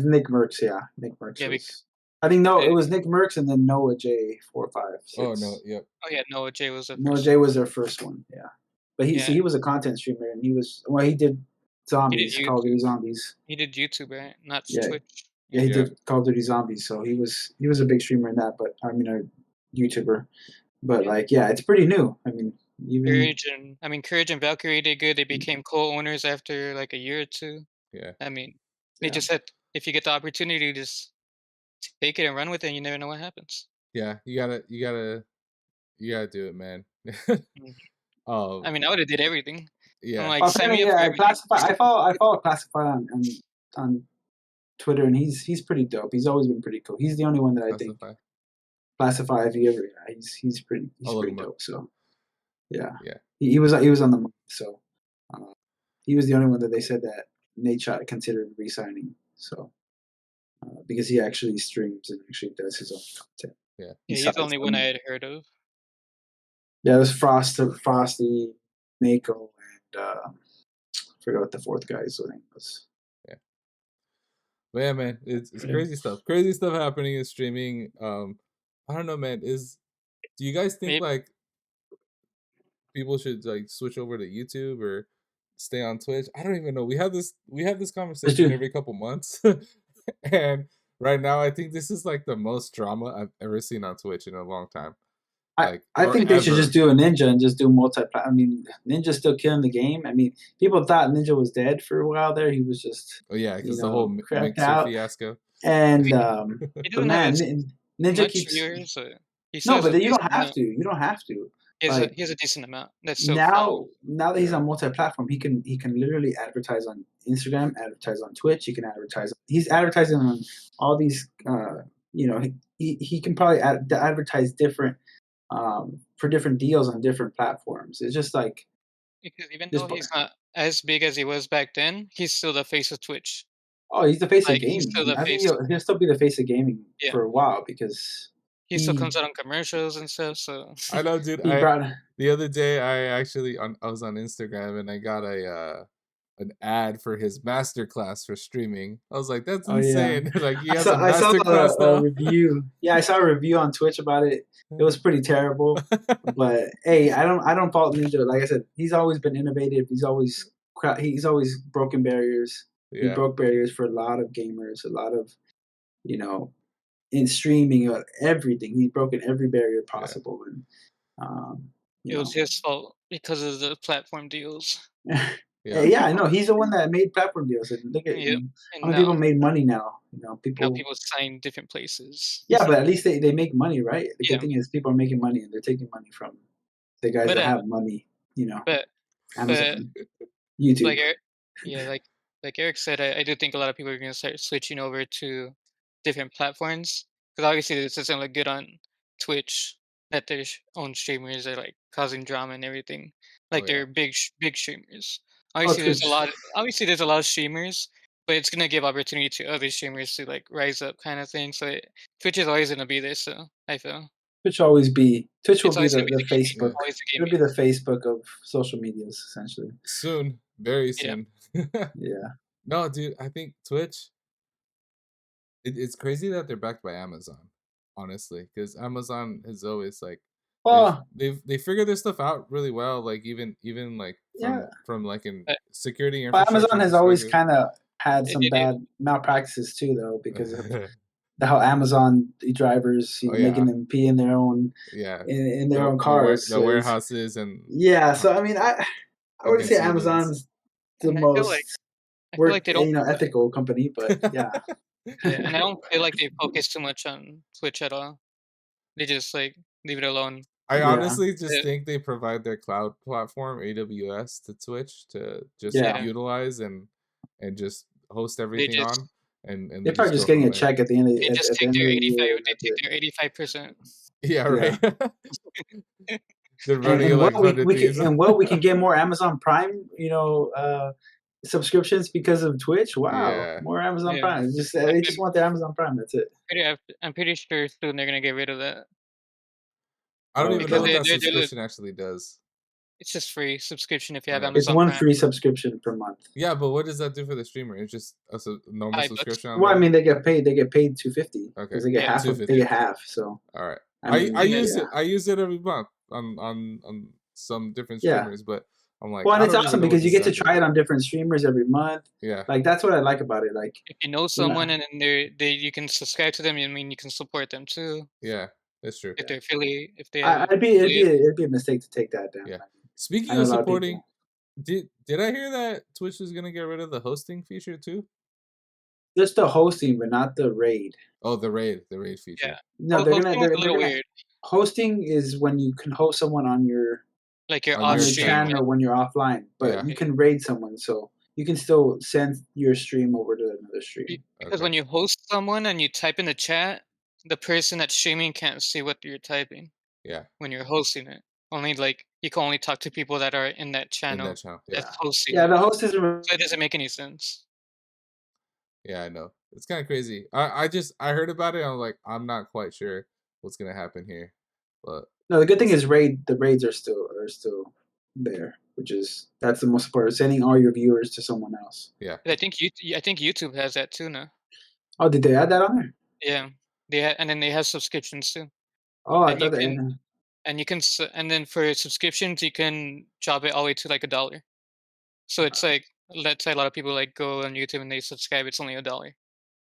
C: Nick Merckx, yeah, Nick Merckx
B: yeah,
C: was. I think no, it
B: eh,
C: was Nick Merckx and then Noah J 456.
A: oh no, yep,
B: oh yeah, Noah J was the
C: Noah
B: first
C: J
B: one.
C: was their first one, yeah. But
B: Yeah,
C: he was a content streamer and he did
B: he did
C: zombies, Call of Duty
B: YouTube.
C: Zombies.
B: He did YouTube, right? Not
C: Yeah,
B: Twitch.
C: yeah,
B: Yeah.
C: he
A: yeah,
C: did Call of Duty Zombies, so he was a big streamer in that. But I mean, a YouTuber. But
B: Yeah.
C: like, yeah, it's pretty new. I mean, even
B: Courage and Valkyrie did good. They became co-owners after like a year or two.
A: yeah,
B: I mean, they
C: yeah,
B: just said if you get the opportunity, just take it and run with it. And you never know what happens.
A: yeah. You gotta do it, man.
B: Mhm.
A: um,
B: I mean, I would have did everything. I'm
A: yeah,
B: like,
C: well,
B: sign me
C: apparently,
B: up for
C: yeah,
B: everything.
C: I follow Classified on Twitter, and he's pretty dope. He's always been pretty cool. He's the only one that I think
A: classify.
C: Classify if you ever. Yeah,
A: I'll
C: he's
A: look
C: pretty
A: him up.
C: dope. So yeah,
A: Yeah,
C: he was on the money. So uh, he was the only one that they said that Nate Shot considered re-signing. So because he actually streams and actually does his own content
A: yeah.
B: Yeah, he's the
C: besides
B: only one I had heard of.
C: yeah, there's Frosty, Mako, and I forgot what the fourth guy's name was.
A: But yeah, man, it's crazy stuff. Crazy stuff happening in streaming. I don't know, man. Do you guys think
B: Maybe
A: like people should like switch over to YouTube or stay on Twitch? I don't even know. We have this
C: Let's
A: conversation
C: do.
A: every couple months. And right now I think this is like the most drama I've ever seen on Twitch in a long time. Like,
C: I
A: or
C: think they should just
A: ever.
C: do a Ninja and just do multi. I mean, Ninja's still killing the game. I mean, people thought Ninja was dead for a while there. He was just,
A: Oh yeah, because the whole
C: cracked
A: Mixer
C: out.
A: fiasco.
C: And
B: he
C: but
B: doesn't have
C: man,
B: as
C: Ninja
B: much
C: keeps
B: viewers. He still
C: no,
B: has
C: but
B: a
C: then you don't
B: decent
C: have
B: amount.
C: to. You don't have to. Like
B: He has a decent amount that's still following.
C: now that he's
A: Yeah.
C: on multi-platform, he can literally advertise on Instagram, advertise on Twitch. He can advertise. He's advertising on all these. He can probably advertise different for different deals on different platforms. It's just like
B: Because even
C: this.
B: though he's not as big as he was back then, he's still the face of Twitch.
C: Oh, he's the face of
B: Like he's still
C: gaming.
B: the
C: I think
B: face.
C: he'll still be the face of gaming
B: Yeah,
C: for a while because
B: he still
C: he
B: comes out on commercials and stuff. So
A: I know, dude.
C: he brought.
A: The other day I was on Instagram and I got an ad for his masterclass for streaming. I was like, that's
C: Oh yeah,
A: insane. Like he has a
C: I saw
A: masterclass
C: a
A: now.
C: review. Yeah, I saw a review on Twitch about it. It was pretty terrible. But hey, I don't fault Ninja. Like I said, he's always been innovative. He's always he's always broken barriers. He
A: Yeah.
C: broke barriers for a lot of gamers, a lot of you know in streaming, everything. He's broken every barrier
A: Yeah.
C: possible, and um, you
B: It was
C: know.
B: his fault because of the platform deals.
A: Yeah.
C: Yeah, I know he's the one that made platform deals, and look at
B: Yep,
C: how
B: and
C: many people
B: now
C: made money now.
B: now
C: People.
B: people sign different places.
C: Yeah, but at least they make money, right? The good
B: Yeah,
C: thing is people are making money, and they're taking money from the guys
B: but,
C: that have money.
B: but but
C: Amazon, YouTube.
B: like Eric, yeah, like Eric said, I do think a lot of people are gonna start switching over to different platforms because obviously this doesn't look good on Twitch that their own streamers are like causing drama and everything.
A: Oh
B: Like
A: yeah.
B: they're big streamers.
C: Oh,
B: Obviously,
C: Twitch.
B: there's a lot of streamers, but it's gonna give opportunity to other streamers to like rise up, kind of thing. So Twitch is always gonna be there. So I feel
C: Twitch will
B: it's
C: be
B: always
C: the
B: gonna be
C: the
B: the gaming,
C: Facebook.
A: Yeah.
B: always the
C: It'll be
B: gaming.
C: the Facebook of social medias, essentially.
A: Soon. Very
B: Yeah,
A: soon.
C: Yeah.
A: No, dude, I think Twitch, it's crazy that they're backed by Amazon, honestly, because Amazon has always like
C: Well,
A: they figure their stuff out really well. Like even like
C: yeah.
A: from like an
B: but
A: security
C: But Amazon
A: infrastructure
C: has always
A: perspective.
C: kind of had
B: they
C: some
B: did it.
C: bad malpractices too, though, because of how Amazon drivers,
A: Oh
C: making
A: yeah,
C: them pee in their own
A: yeah.
C: in their own cars.
A: The
C: So it's
A: warehouses and
C: yeah.
A: uh,
C: So I mean, I wouldn't say
A: against humans.
C: Amazon's the
B: And
C: most
B: I feel like they don't
C: ethical company, but yeah.
B: yeah, and I don't feel like they focus too much on Twitch at all. They just like leave it alone.
A: I
C: Yeah,
A: honestly just
B: Yeah,
A: think they provide their cloud platform AWS to Twitch to just
C: yeah.
B: yeah.
A: utilize and just host
B: They
A: everything
B: just
A: on, and
C: They're
A: they
C: probably
A: just
C: just
A: go
C: getting
A: from
C: a
A: there.
C: check at the end of
B: they just
C: at the
B: take
C: end of
B: their
C: the
B: 85
C: year, and
B: they
C: that's
B: take
C: it.
B: their 85%.
A: Yeah,
C: Yeah.
A: right. They're
C: And
A: running like hundred teams.
C: we can get more Amazon Prime, subscriptions because of Twitch. Wow,
A: Yeah,
C: more Amazon
B: Yeah,
C: Prime. Just
B: I'm
C: they just
B: I'm
C: want their Amazon Prime. That's it.
B: I'm pretty sure soon they're gonna get rid of that
A: I don't
C: Oh,
A: even know
B: because
A: what
C: okay.
A: that
B: they're
A: subscription actually does.
B: it's just free subscription if you have
C: It's
B: Amazon
C: one
B: Prime.
C: free subscription per month.
A: Yeah, but what does that do for the streamer? It's just a normal
B: $5.
A: subscription on
C: Well, I
A: there.
C: mean, they get paid. They get paid 250
A: Okay,
C: because they get
B: Yeah,
A: two
C: they
A: fifty.
C: get half. So
A: All right.
C: I
A: I
B: and
C: mean,
B: then
A: use
C: yeah,
A: it. I use it every month on some different
C: yeah.
A: streamers, but I'm like
C: Well, and
A: I
C: it's
A: don't even
C: awesome
A: know what
C: because you
A: this
C: get to
A: actually
C: try it
A: does.
C: on different streamers every month.
A: Yeah,
C: Like that's what I like about it. Like
B: if you know
C: when
B: someone and then they you can subscribe to them, I mean you can support them too
A: yeah, that's true.
B: if
C: yeah,
B: they're affiliate if they have affiliate.
C: it'd be a mistake to take that down.
A: Yeah.
C: I
A: Speaking
C: know
A: of
C: a lot of
A: supporting,
C: people.
A: did I hear that Twitch is gonna get rid of the hosting feature too?
C: Just the hosting, but not the raid.
A: Oh, the raid
B: Yeah.
A: feature.
C: No, they're gonna
B: Hosting was a
C: they're
B: little
C: gonna
B: weird.
C: hosting is when you can host someone
B: Like you're
A: On
B: off
C: on
A: your
C: your
B: stream,
A: channel.
C: channel when you're offline, but
A: Yeah.
C: you can raid someone, so you can still send your stream over to another stream.
B: because
A: Okay.
B: when you host someone and you type in the chat, the person that's streaming can't see what you're typing
A: Yeah.
B: when you're hosting it. Only like you can only talk to people that are in that
A: In that
B: channel
A: channel. Yeah.
B: that's hosting
C: Yeah,
B: it.
C: the host isn't.
B: So it doesn't make any sense.
A: Yeah, I know. It's kind of crazy. I heard about it. I'm like, I'm not quite sure what's gonna happen here, but
C: No, the good
A: we'll
C: thing is
A: see.
C: the raids are still there, which is that's the most important. Sending all your viewers to someone else.
A: Yeah.
B: I think I think YouTube has that too now.
C: Oh, did they add that on there?
B: Yeah, and then they have subscriptions too,
C: Oh, I
B: and you
C: thought they.
B: can and then for subscriptions you can drop it all the way to like $1. So it's like let's say a lot of people like go on YouTube and they subscribe, it's only $1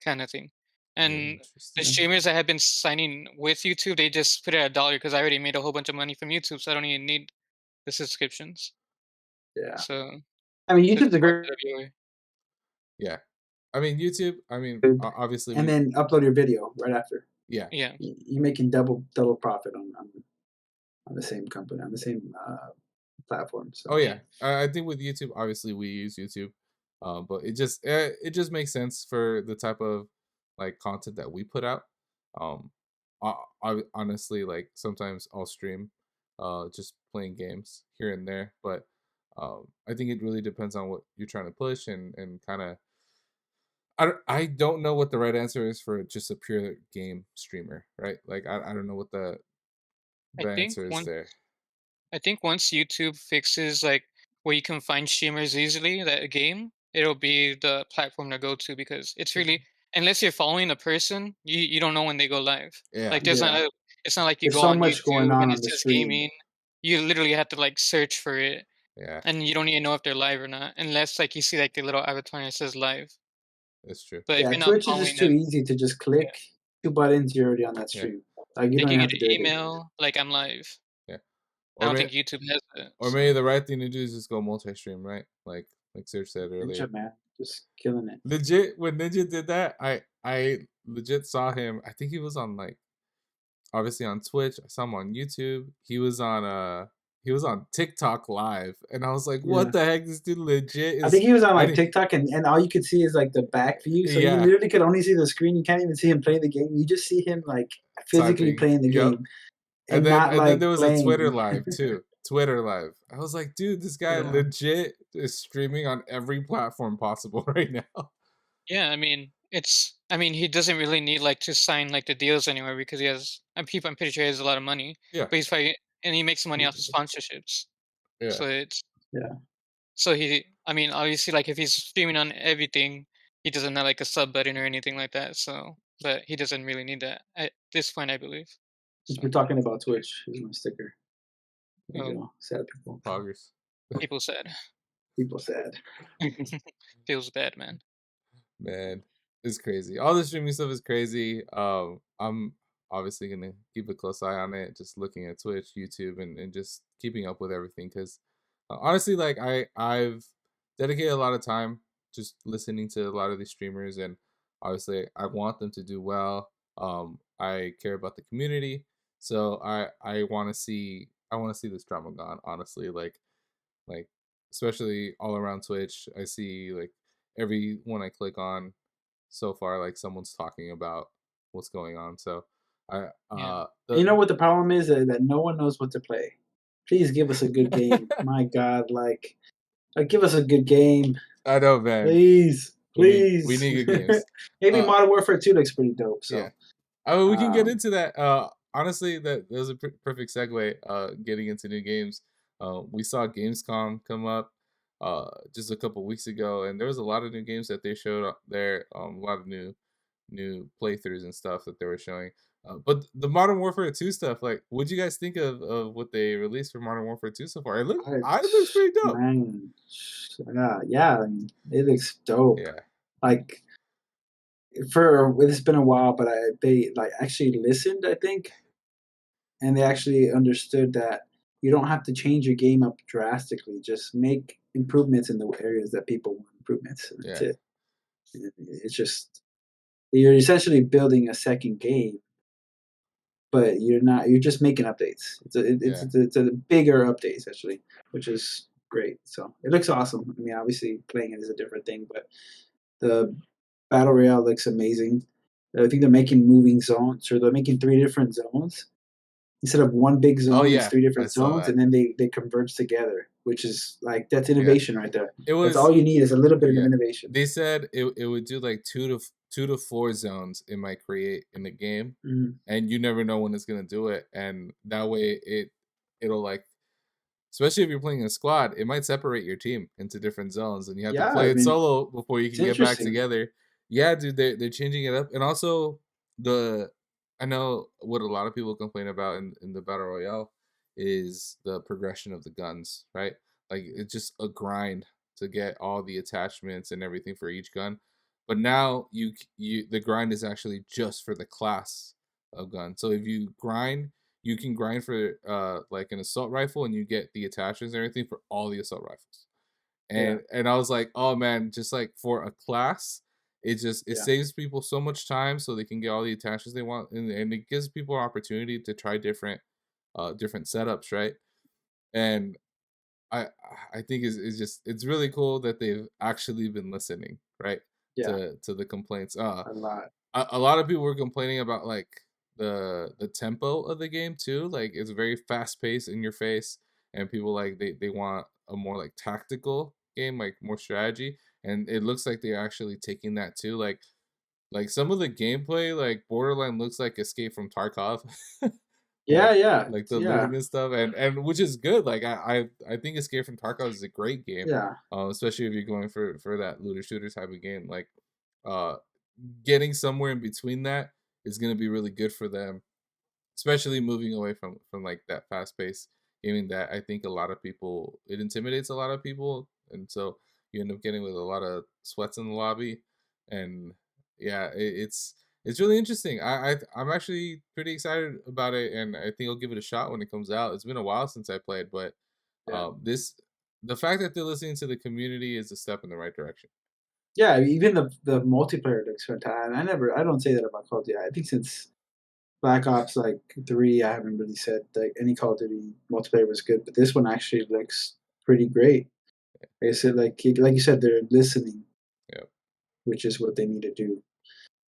B: kind of thing. And the
A: Interesting.
B: streamers that have been signing with YouTube, they just put it at $1 because I already made a whole bunch of money from YouTube, so I don't even need the subscriptions.
C: Yeah,
B: So
C: I mean
B: it's
C: YouTube's a
B: more to
C: great,
B: the viewer.
A: Yeah. I mean, YouTube. I mean, obviously
C: and
A: we.
C: then upload your video right after.
A: Yeah.
B: Yeah,
C: You're making double profit on the same company on the same platform.
A: Oh
C: So
A: yeah. I think with YouTube, obviously we use YouTube, but it just makes sense for the type of like content that we put out. Um, I honestly like sometimes I'll stream, just playing games here and there, but I think it really depends on what you're trying to push and kind of. I don't know what the right answer is for just a pure game streamer, right? Like I don't know what
B: I
A: the
B: think
A: answer is
B: one
A: there.
B: I think once YouTube fixes like where you can find streamers easily that a game, it'll be the platform to go to because it's really unless you're following a person, you don't know when they go live.
A: Yeah.
B: Like
C: yeah,
B: it's not like you
C: there's
B: go
C: so
B: on
C: much going
B: YouTube and it
C: on the
B: says
C: stream.
B: gaming. You literally have to like search for it
A: Yeah,
B: and you don't even know if they're live or not, unless like you see like the little avatar and it says live.
A: that's true.
B: But if
C: Yeah,
B: you're not
C: Twitch is
B: following
C: just too
B: them,
C: easy to just
B: yeah,
C: click 2 buttons. You're already on that
A: Yeah,
C: stream. Like you
B: like
C: don't
B: you
C: even
B: get
C: have to
B: an
C: do anything.
B: email like I'm live.
A: yeah.
B: I
A: Or
B: don't
A: may
B: think YouTube has it.
A: or maybe
B: So
A: the right thing to do is just go multi-stream, right? Like Serge said
C: Ninja
A: earlier.
C: man, just killing it.
A: Legit, when Ninja did that, I legit saw him. I think he was on like obviously on Twitch. I saw him on YouTube. He was on TikTok live, and I was like,
C: Yeah.
A: what the heck? This dude legit
C: I think
A: is.
C: he was on
A: I
C: like
A: didn't.
C: TikTok, and all you could see is like the back view. So you
A: Yeah,
C: literally could only see the screen. You can't even see him playing the game. You just see him like physically
A: typing.
C: playing the
A: Yep.
C: game and not
A: And then
C: like
A: there was a Twitter
C: playing.
A: live too. Twitter live. I was like, dude, this guy
C: Yeah.
A: legit is streaming on every platform possible right now.
B: yeah, I mean it's I mean he doesn't really need like to sign like the deals anywhere because he has I'm pretty sure he has a lot of money,
A: Yeah,
B: but he's probably and he makes money off of sponsorships.
A: yeah,
B: So it's
C: Yeah.
B: so he I mean obviously like if he's streaming on everything, he doesn't have like a sub button or anything like that. So but he doesn't really need that at this point, I believe.
C: Since
B: So
C: we're talking about Twitch, here's my sticker. There you
B: oh,
C: go. Sad people.
B: people said
C: People sad.
B: feels bad, man.
A: man, it's crazy. All the streaming stuff is crazy. I'm obviously gonna keep a close eye on it, just looking at Twitch, YouTube, and just keeping up with everything. Because honestly, like I've dedicated a lot of time just listening to a lot of these streamers, and obviously I want them to do well. I care about the community, so I want to see this drama gone. Honestly, like especially all around Twitch. I see like every one I click on so far, like someone's talking about what's going on. So I
B: Yeah.
C: And you know what the problem is? That no one knows what to play. Please give us a good game. My God, like give us a good game,
A: I know, man.
C: please,
A: We
C: please.
A: need good games.
C: Maybe
A: Uh,
C: Modern Warfare 2 looks pretty dope.
A: yeah.
C: So,
A: I mean, we can get
C: um,
A: into that. Honestly, that was a perfect segue. Getting into new games. We saw Gamescom come up just a couple weeks ago, and there was a lot of new games that they showed up there. A lot of new playthroughs and stuff that they were showing. But the Modern Warfare 2 stuff, like, what'd you guys think of what they released for Modern Warfare 2 so far? It looks pretty dope.
C: man, yeah, I mean, it looks dope.
A: Yeah,
C: Like it's been a while, but they like actually listened, I think, and they actually understood that you don't have to change your game up drastically. Just make improvements in the areas that people want improvements. And that's
A: yeah,
C: it. It's just you're essentially building a second game, but you're not. You're just making updates.
A: yeah,
C: It's a bigger updates actually, which is great. So it looks awesome. I mean, obviously playing it is a different thing, but the battle royale looks amazing. I think they're making moving zones, or they're making 3 different zones instead of one big
A: oh
C: zone. It's
A: yeah,
C: three
A: I
C: different
A: saw
C: zones,
A: that.
C: and then they converge together, which is like that's
A: Yeah,
C: innovation right there.
A: it
C: That's all
A: was.
C: you need is a little bit of
A: Yeah,
C: innovation.
A: they said it would do like 2 to 4 zones it might create in the game,
C: Mhm.
A: and you never know when it's gonna do it, and that way it'll like, especially if you're playing a squad, it might separate your team into different zones, and you have to
C: Yeah,
A: play
C: I
A: it
C: mean,
A: solo before you
C: it's
A: can get back
C: interesting.
A: together. Yeah, dude, they're changing it up, and also the I know what a lot of people complain about in the battle royale is the progression of the guns, right? Like it's just a grind to get all the attachments and everything for each gun. But now you the grind is actually just for the class of gun. So if you grind, you can grind for like an assault rifle and you get the attachments and everything for all the assault rifles.
C: Yeah,
A: And I was like, oh man, just like for a class, it
C: yeah,
A: saves people so much time so they can get all the attachments they want, and it gives people an opportunity to try different setups, right? And I I think it's really cool that they've actually been listening, right?
C: yeah,
A: To the complaints.
C: a lot.
A: A lot of people were complaining about like the tempo of the game too. Like it's very fast paced, in your face, and people like they want a more like tactical game, like more strategy. And it looks like they're actually taking that too. Like some of the gameplay, like borderline looks like Escape from Tarkov.
C: Yeah, yeah,
A: Like the
C: yeah,
A: looting and stuff, and which is good. Like I think Escape from Tarkov is a great game,
C: yeah,
A: especially if you're going for that looter shooter type of game. Like, uh, getting somewhere in between that is gonna be really good for them, especially moving away from like that fast paced gaming that I think a lot of people, it intimidates a lot of people, and so you end up getting with a lot of sweats in the lobby, and yeah, it's really interesting. I'm actually pretty excited about it, and I think I'll give it a shot when it comes out. It's been a while since I played, but
C: Yeah.
A: this the fact that they're listening to the community is a step in the right direction.
C: Yeah, even the multiplayer looks fantastic. I don't say that about Call of Duty. I think since Black Ops like 3, I haven't really said like any Call of Duty multiplayer was good, but this one actually looks pretty great. Like I said, like you said, they're listening,
A: Yeah.
C: which is what they need to do.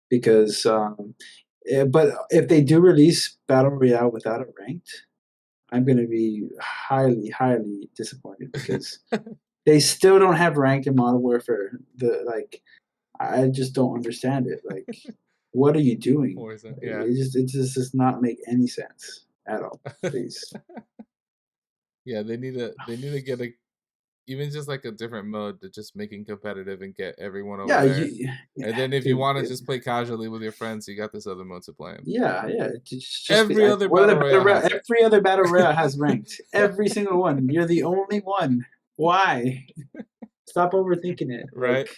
C: Because, but if they do release Battle Royale without a ranked, I'm gonna be highly, highly disappointed because they still don't have ranked in Modern Warfare. I just don't understand it. Like, what are you doing?
A: Warzone, yeah.
C: It just does not make any sense at all. Please.
A: Yeah, they need to get a even just like a different mode to just making competitive and get everyone over
C: Yeah,
A: there. And
C: yeah,
A: then if you
C: dude.
A: want to just play casually with your friends, you got this other mode to play in.
C: Yeah, yeah. Just
A: Every other
C: what
A: battle
C: other battle
A: royale
C: royale?
A: has it.
C: Every other battle royale has ranked. Every single one. You're the only one. Why? Stop overthinking it.
A: Right?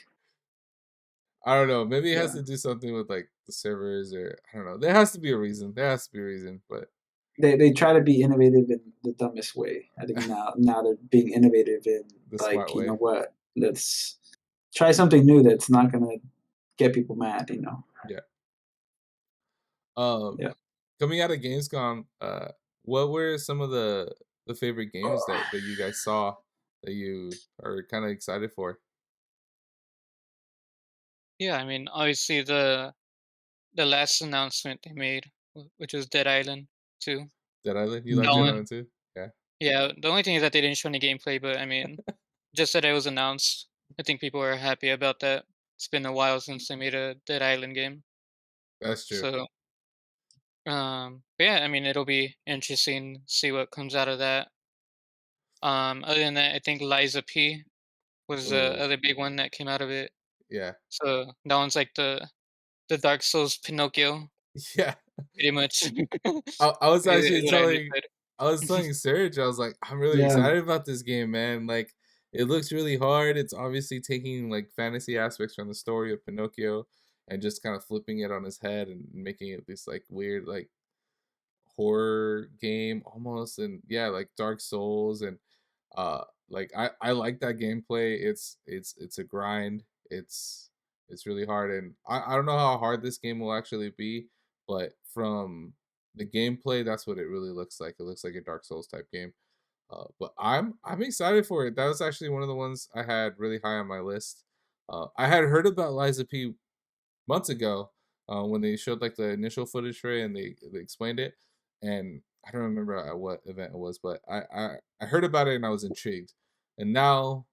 A: I don't know. Maybe it has
C: Yeah.
A: to do something with like the servers, or I don't know. There has to be a reason. There has to be a reason, but
C: They try to be innovative in the dumbest way. I think now they're being innovative in
A: the
C: like,
A: smart
C: you know
A: way.
C: what? Let's try something new that's not gonna get people mad, you know.
A: Yeah. Um
C: Yeah.
A: Coming out of Gamescom, what were some of the favorite games that you guys saw that you are kind of excited for?
B: Yeah, I mean, obviously the last announcement they made, which was Dead Island 2.
A: Dead Island? You like
B: That
A: Dead
B: one,
A: Island too? Yeah.
B: yeah. The only thing is that they didn't show any gameplay, but I mean, just that it was announced. I think people are happy about that. It's been a while since they made a Dead Island game,
A: That's true.
B: so but yeah, I mean, it'll be interesting to see what comes out of that. Other than that, I think Liza P was the
A: Oh,
B: other big one that came out of it.
A: yeah.
B: So that one's like the Dark Souls Pinocchio,
A: Yeah.
B: pretty much.
A: I was
B: Is
A: actually
B: what I
A: telling
B: understood.
A: Serge, I was like, I'm really
C: Yeah.
A: excited about this game, man. Like, it looks really hard. It's obviously taking like fantasy aspects from the story of Pinocchio and just kind of flipping it on his head and making it this like weird like horror game almost, and yeah, like Dark Souls, and like I like that gameplay. It's a grind. It's really hard, and I don't know how hard this game will actually be, but from the gameplay, that's what it really looks like. It looks like a Dark Souls type game. But I'm excited for it. That was actually one of the ones I had really high on my list. I had heard about Liza P months ago, when they showed like the initial footage for it and they explained it, and I don't remember at what event it was, but I heard about it and I was intrigued, and now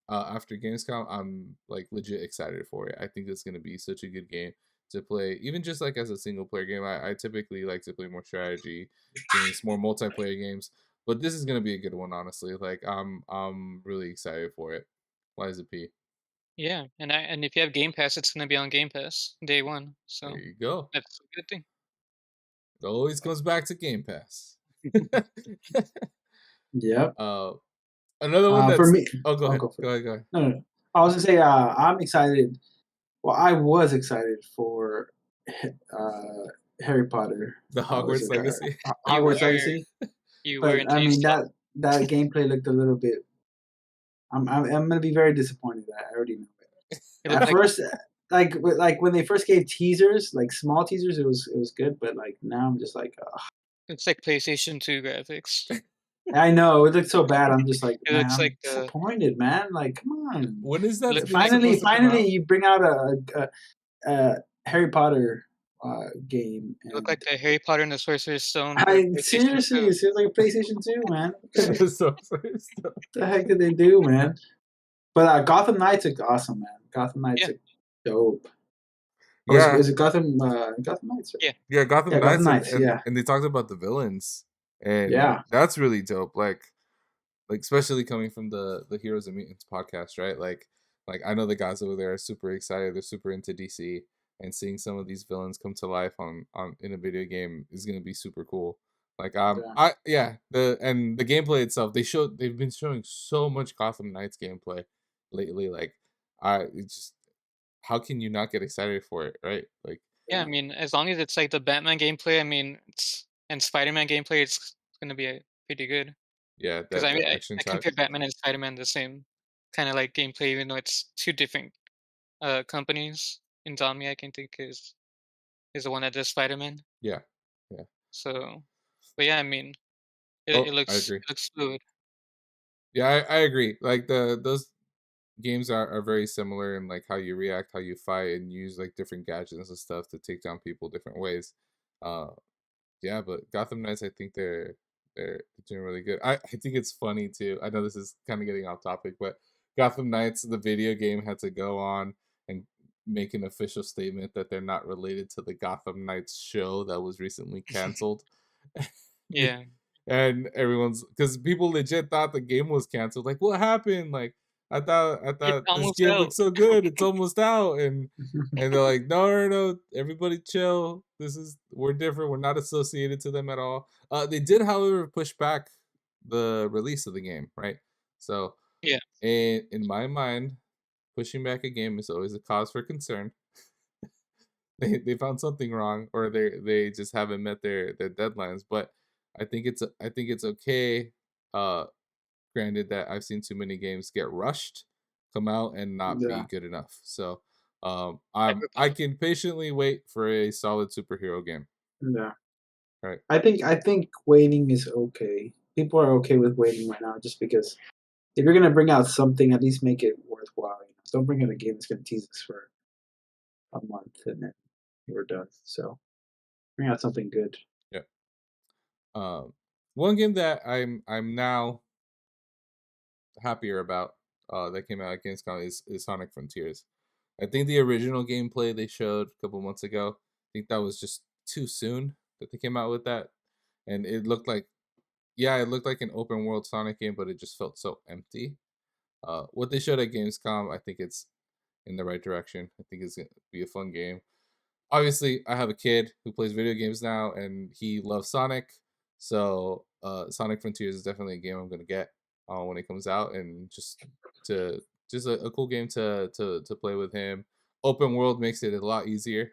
A: after Gamescom, I'm like legit excited for it. I think it's gonna be such a good game to play, even just like as a single player game. I typically like to play more strategy games, more multiplayer games, but this is gonna be a good one, honestly. Like I'm really excited for it. Liza P.
B: Yeah, and if you have Game Pass, it's gonna be on Game Pass day one,
A: There
B: so
A: you go.
B: that's a good thing.
A: It always comes back to Game Pass.
C: Yep.
A: uh, Another one
C: For
A: that's
C: me,
A: oh, go
C: I'll
A: ahead,
C: go for
A: go
C: it.
A: ahead, go ahead.
C: No, no, no. I was gonna say, I'm excited. Well, I was excited for uh, Harry Potter.
A: The
C: Was
A: Hogwarts
C: it
A: Legacy.
B: You
C: Hogwarts
B: were
C: Legacy?
B: you were
C: But
B: until
C: I
B: you
C: mean
B: saw.
C: that gameplay looked a little bit. I'm gonna be very disappointed. I already know it.
B: It looked
C: At
B: like
C: first, like when they first gave teasers, like small teasers, it was good. But like now, I'm just like,
B: it's like PlayStation 2 graphics.
C: I know it looked so bad. I'm just like,
B: It
C: man,
B: looks
C: I'm
B: like
C: disappointed, man. Like, come on.
A: When is
B: it
A: that
B: looks
A: game
B: like
C: Finally,
A: supposed to come
C: finally,
A: out?
C: you bring out a Harry Potter game,
B: it looked
C: and
B: like the Harry Potter and the Sorcerer's Stone for
C: I
B: PlayStation
C: seriously,
B: 2.
C: it seems like a PlayStation 2, man. What
A: The Sorcerer's Stone.
C: the heck did they do, man? But Gotham Knights looked awesome, man. Gotham Knights
B: Yeah,
C: look dope. Or
A: Yeah,
C: is it Gotham Knights?
B: yeah.
A: yeah, Gotham
C: Yeah, Gotham
A: Knights, and,
C: Knights.
A: and
C: Yeah,
A: and they talked about the villains, and
C: yeah,
A: that's really dope. Like especially coming from the Heroes and Mutants podcast, right? Like I know the guys over there are super excited. They're super into DC, and seeing some of these villains come to life on in a video game is gonna be super cool. Like
C: Yeah.
A: I yeah, the gameplay itself, they've been showing so much Gotham Knights gameplay lately. Like it's just how can you not get excited for it, right? Like
B: Yeah, I
C: Yeah.
B: mean, as long as it's like the Batman gameplay, I mean, it's and Spider-Man gameplay, it's gonna be pretty good.
A: yeah,
B: 'Cause
A: that
B: I mean,
A: the action
B: I
A: type.
B: compare Batman and Spider-Man the same kinda like gameplay, even though it's 2 different, companies. Insomniac, I can think is the one that does Spider-Man.
A: Yeah. Yeah.
B: So but yeah, I mean,
A: Oh, I agree.
B: it looks fluid.
A: Yeah, I agree. Like those games are very similar in like how you react, how you fight, and use like different gadgets and stuff to take down people different ways. Uh, yeah, but Gotham Knights, I think they're doing really good. I think it's funny too. I know this is kind of getting off topic, but Gotham Knights, the video game, had to go on and make an official statement that they're not related to the Gotham Knights show that was recently canceled.
B: Yeah.
A: And everyone's because people legit thought the game was canceled. Like, what happened? Like, I
B: It's
A: thought this
B: almost
A: game
B: out.
A: looks so good. It's almost out, and they're like, no, no, no, everybody chill. We're different. We're not associated to them at all. They did, however, push back the release of the game, right? So,
B: Yeah.
A: in my mind, pushing back a game is always a cause for concern. They found something wrong, or they just haven't met their deadlines. But I think it's okay. Uh, Granted that I've seen too many games get rushed, come out and not be
C: Yeah.
A: good enough. So I
B: Cyberpunk.
A: can patiently wait for a solid superhero game.
C: Yeah.
A: Right?
C: I think waiting is okay. People are okay with waiting right now just because if you're gonna bring out something, at least make it worthwhile. Don't bring out a game that's gonna tease us for a month and then we're done. So bring out something good.
A: Yeah. Um, one game that I'm now happier about that came out at Gamescom is Sonic Frontiers. I think the original gameplay they showed a couple months ago, I think that was just too soon that they came out with that, and it looked like yeah, it looked like an open world Sonic game, but it just felt so empty. What they showed at Gamescom, I think it's in the right direction. I think it's gonna be a fun game. Obviously, I have a kid who plays video games now, and he loves Sonic. So, Sonic Frontiers is definitely a game I'm gonna get when it comes out, and to just a cool game to play with him. Open world makes it a lot easier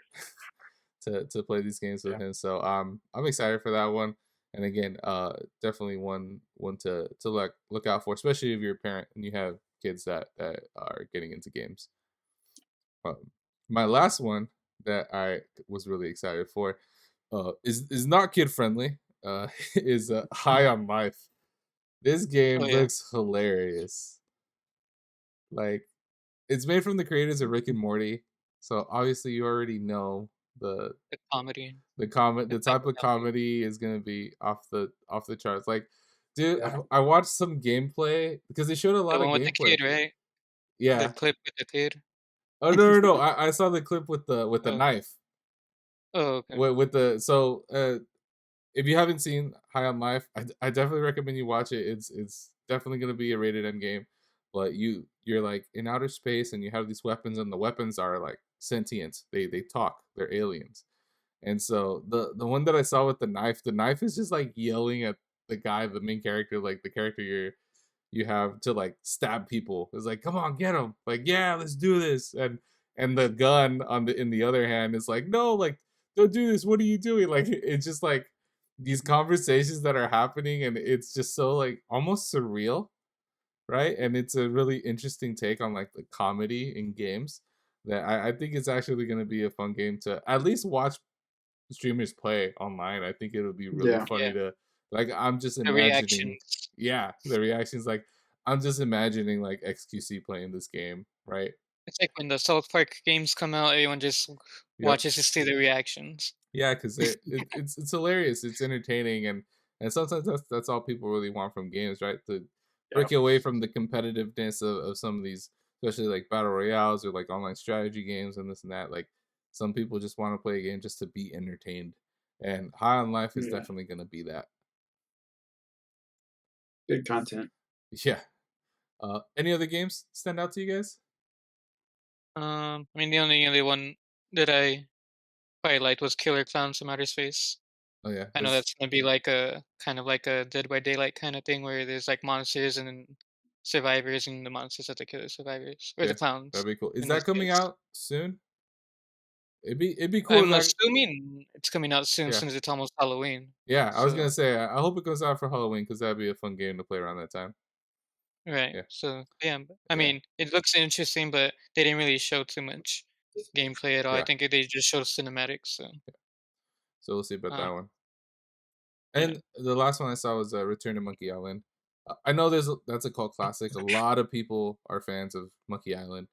A: to play these games with
C: Yeah.
A: him. So, I'm excited for that one. And again, definitely one to look out for, especially if you're a parent and you have kids that are getting into games. Um, my last one that I was really excited for is not kid friendly. Is High on Life. This game
B: Oh, yeah.
A: looks hilarious. Like it's made from the creators of Rick and Morty, so obviously you already know the
B: The comedy.
A: the
B: The type
A: type
B: of
A: of
B: comedy.
A: comedy is gonna be off the charts. Like, dude,
C: Yeah.
A: I watched some gameplay because they showed a
B: The
A: lot of
B: one with the
A: gameplay.
B: kid, right? The
A: Yeah.
B: clip with the kid?
A: Oh no, no, no! I saw the clip with the
B: Oh.
A: knife.
B: Oh, okay.
A: With the so if you haven't seen High on Life, I definitely recommend you watch it. It's definitely gonna be a rated M game, but you're like in outer space and you have these weapons and the weapons are like sentient. They talk. They're aliens. And so the one that I saw with the knife is just like yelling at the guy, the main character, like the character you have to like stab people. It's like, come on, get him. Like, yeah, let's do this. And the gun on the in the other hand is like, no, like, don't do this. What are you doing? Like, it's just like these conversations that are happening, and it's just so like almost surreal, right? And it's a really interesting take on like the comedy in games that I think it's actually going to be a fun game to at least watch streamers play online. I think it would be really
C: Yeah.
B: Yeah.
A: funny to like I'm just
B: The
A: imagining
B: reactions.
A: yeah, the reactions like I'm just imagining like XQC playing this game, right?
B: It's like when the South Park games come out, everyone just
A: Yep.
B: watches to see the reactions.
A: Yeah, because it's hilarious, it's entertaining, and sometimes that's all people really want from games, right? To
C: Yeah.
A: break away from the competitiveness of some of these, especially like battle royales or like online strategy games and this and that. Like some people just want to play a game just to be entertained, and High on Life is
C: Yeah.
A: definitely going to be that.
C: Good content.
A: Yeah. Any other games stand out to you guys?
B: I mean, the only other one that I quite liked was Killer Clowns from Outer Space.
A: Oh yeah,
B: I know
A: there's
B: that's gonna be like a kind of like a Dead by Daylight kind of thing where there's like monsters and then survivors, and the monsters have to kill the survivors or the
A: yeah,
B: clowns
A: that'd be cool. Is
B: in
A: that
B: this
A: coming
B: case.
A: out soon? It'd be cool.
B: I'm
A: Like
B: assuming it's coming out soon
A: yeah,
B: since it's almost Halloween.
A: yeah. I was
B: So
A: gonna say I hope it comes out for Halloween because that'd be a fun game to play around that time.
B: right.
A: Yeah,
B: So yeah, I
A: yeah,
B: mean it looks interesting, but they didn't really show too much gameplay at all. I
A: yeah.
B: think they just showed cinematics. So
A: So we'll see about that
B: uh,
A: one.
B: yeah,
A: And the last one I saw was Return to Monkey Island. I know that's a cult classic. A lot of people are fans of Monkey Island.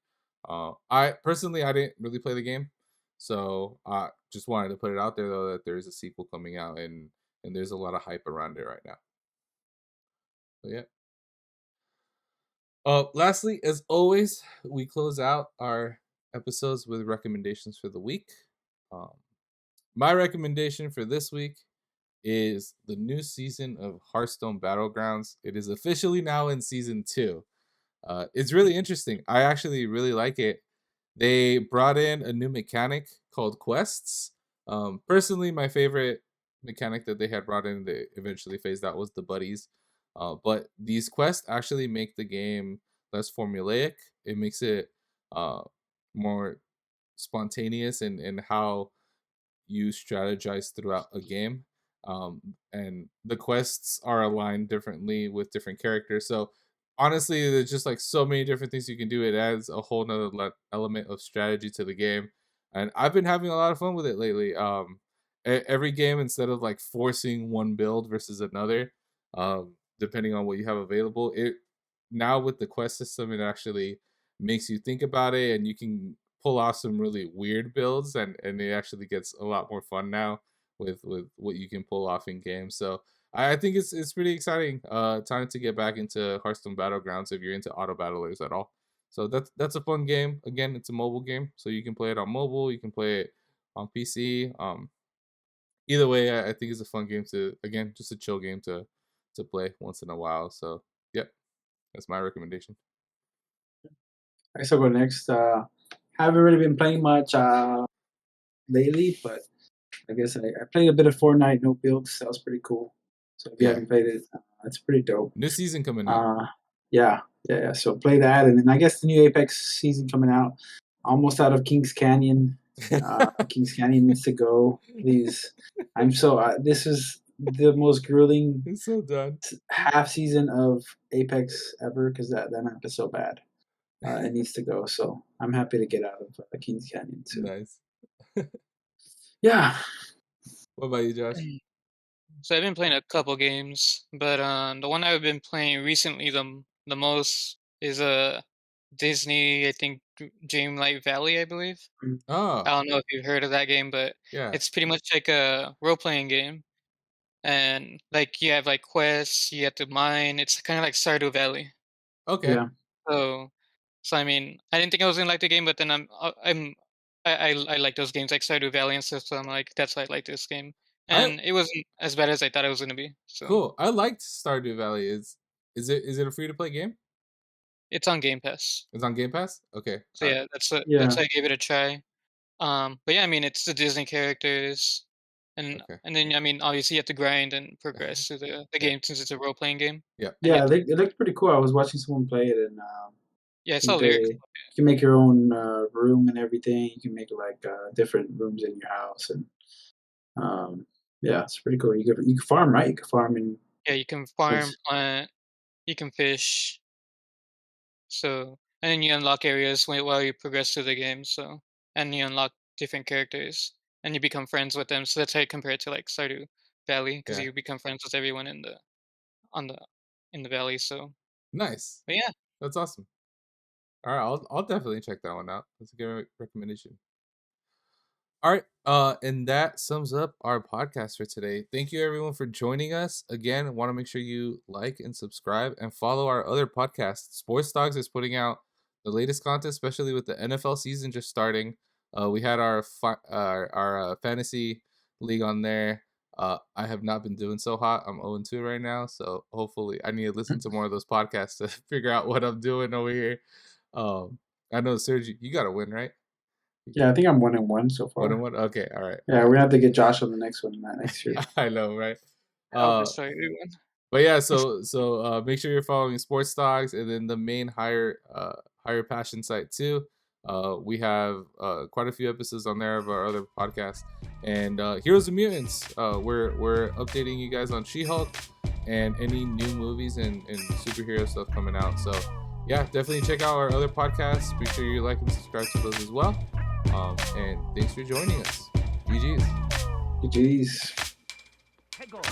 A: I personally I didn't really play the game, so I just wanted to put it out there though that there is a sequel coming out and there's a lot of hype around it right now. So yeah. Lastly, as always, we close out our episodes with recommendations for the week. Um, my recommendation for this week is the new season of Hearthstone Battlegrounds. It is officially now in season 2. It's really interesting. I actually really like it. They brought in a new mechanic called quests. Personally, my favorite mechanic that they had brought in, they eventually phased out, was the buddies. But these quests actually make the game less formulaic. It makes it uh, more spontaneous in how you strategize throughout a game. And the quests are aligned differently with different characters. So honestly, there's just like so many different things you can do. It adds a whole nother element of strategy to the game. And I've been having a lot of fun with it lately. Every game, instead of like forcing one build versus another, depending on what you have available, it now with the quest system, it actually makes you think about it and you can pull off some really weird builds and it actually gets a lot more fun now with what you can pull off in games. So I think it's pretty exciting. Time to get back into Hearthstone Battlegrounds if you're into auto battlers at all. So that's a fun game. Again, it's a mobile game, so you can play it on mobile, you can play it on PC. Either way, I think it's a fun game to, again, just a chill game to play once in a while. So yep, that's my recommendation.
C: I guess I'll go next. Haven't really been playing much lately, but I guess I played a bit of Fortnite, no builds. That was pretty cool. So if you
A: Yeah,
C: haven't played it, it's pretty dope.
A: new season coming out.
C: Uh, yeah. So play that, and then I guess the new Apex season coming out. Almost out of Kings Canyon. Kings Canyon needs to go, please. I'm so. This is the most grueling
A: It's so done.
C: half season of Apex ever because that map is so bad. It needs to go. So I'm happy to get out of Kings Canyon too.
A: Nice.
C: Yeah.
A: What about you, Josh?
B: so I've been playing a couple games, but the one I've been playing recently the most is Disney, I think Dreamlight Valley, I believe.
C: Mm,
B: I
A: Oh,
B: don't know if you've heard of that game, but
A: yeah.
B: it's pretty much like a role playing game, and like you have like quests, you have to mine. It's kind of like Stardew Valley.
A: Okay.
C: yeah.
B: So, so I mean, I didn't think I was gonna like the game, but then I like those games like Stardew Valley and stuff. So I'm like, that's why I like this game,
A: I
B: and it wasn't as bad as I thought it was gonna be. So
A: cool. I liked Stardew Valley. Is it a free to play game?
B: it's on Game Pass.
A: It's on Game Pass? Okay.
B: So
A: All right.
B: yeah, that's
C: Yeah.
B: why I gave it a try. But yeah, I mean, it's the Disney characters,
A: Okay.
B: and then I mean, obviously you have to grind and progress through the
A: Yeah.
B: game since it's a role playing game,
A: Yeah.
B: and you
C: Yeah,
B: have to
C: it looked pretty cool. I was watching someone play it, and
B: yeah, I
C: I
B: saw
C: think
B: lyrics.
C: you can make your own room and everything. You can make like different rooms in your house, and um, yeah, it's pretty cool. You can farm, right? You can farm in
B: Yeah, you can farm,
C: what's
B: plant, you can fish. So, and then you unlock areas while you progress through the game. So, and you unlock different characters, and you become friends with them. So that's how you compare it to like Stardew Valley, because
A: Yeah.
B: you become friends with everyone on the in the valley. So,
A: Nice.
B: but yeah,
A: That's awesome. All right. I'll definitely check that one out. That's a good recommendation. All right. And that sums up our podcast for today. Thank you everyone for joining us. Again, want to make sure you like and subscribe and follow our other podcasts. Sports Dogs is putting out the latest content, especially with the NFL season just starting. We had our fantasy league on there. I have not been doing so hot. I'm 0-2 right now, so hopefully I need to listen to more of those podcasts to figure out what I'm doing over here. Um, I know Sergi, you got to win, right?
C: Yeah, I think I'm 1-1 so
A: One
C: far.
A: and one. Okay, all right.
C: Yeah, we're gonna have to get Josh on the next one next year.
A: I know, right?
B: I'll
A: Uh,
B: destroy everyone.
A: but yeah, make sure you're following Sports Dogs and then the main higher passion site too. We have quite a few episodes on there of our other podcasts and Heroes and Mutants. We're updating you guys on She-Hulk and any new movies and superhero stuff coming out. So yeah, definitely check out our other podcasts. Be sure you like and subscribe to those as well. And thanks for joining us. GG's.
C: GG's.
D: Head goal.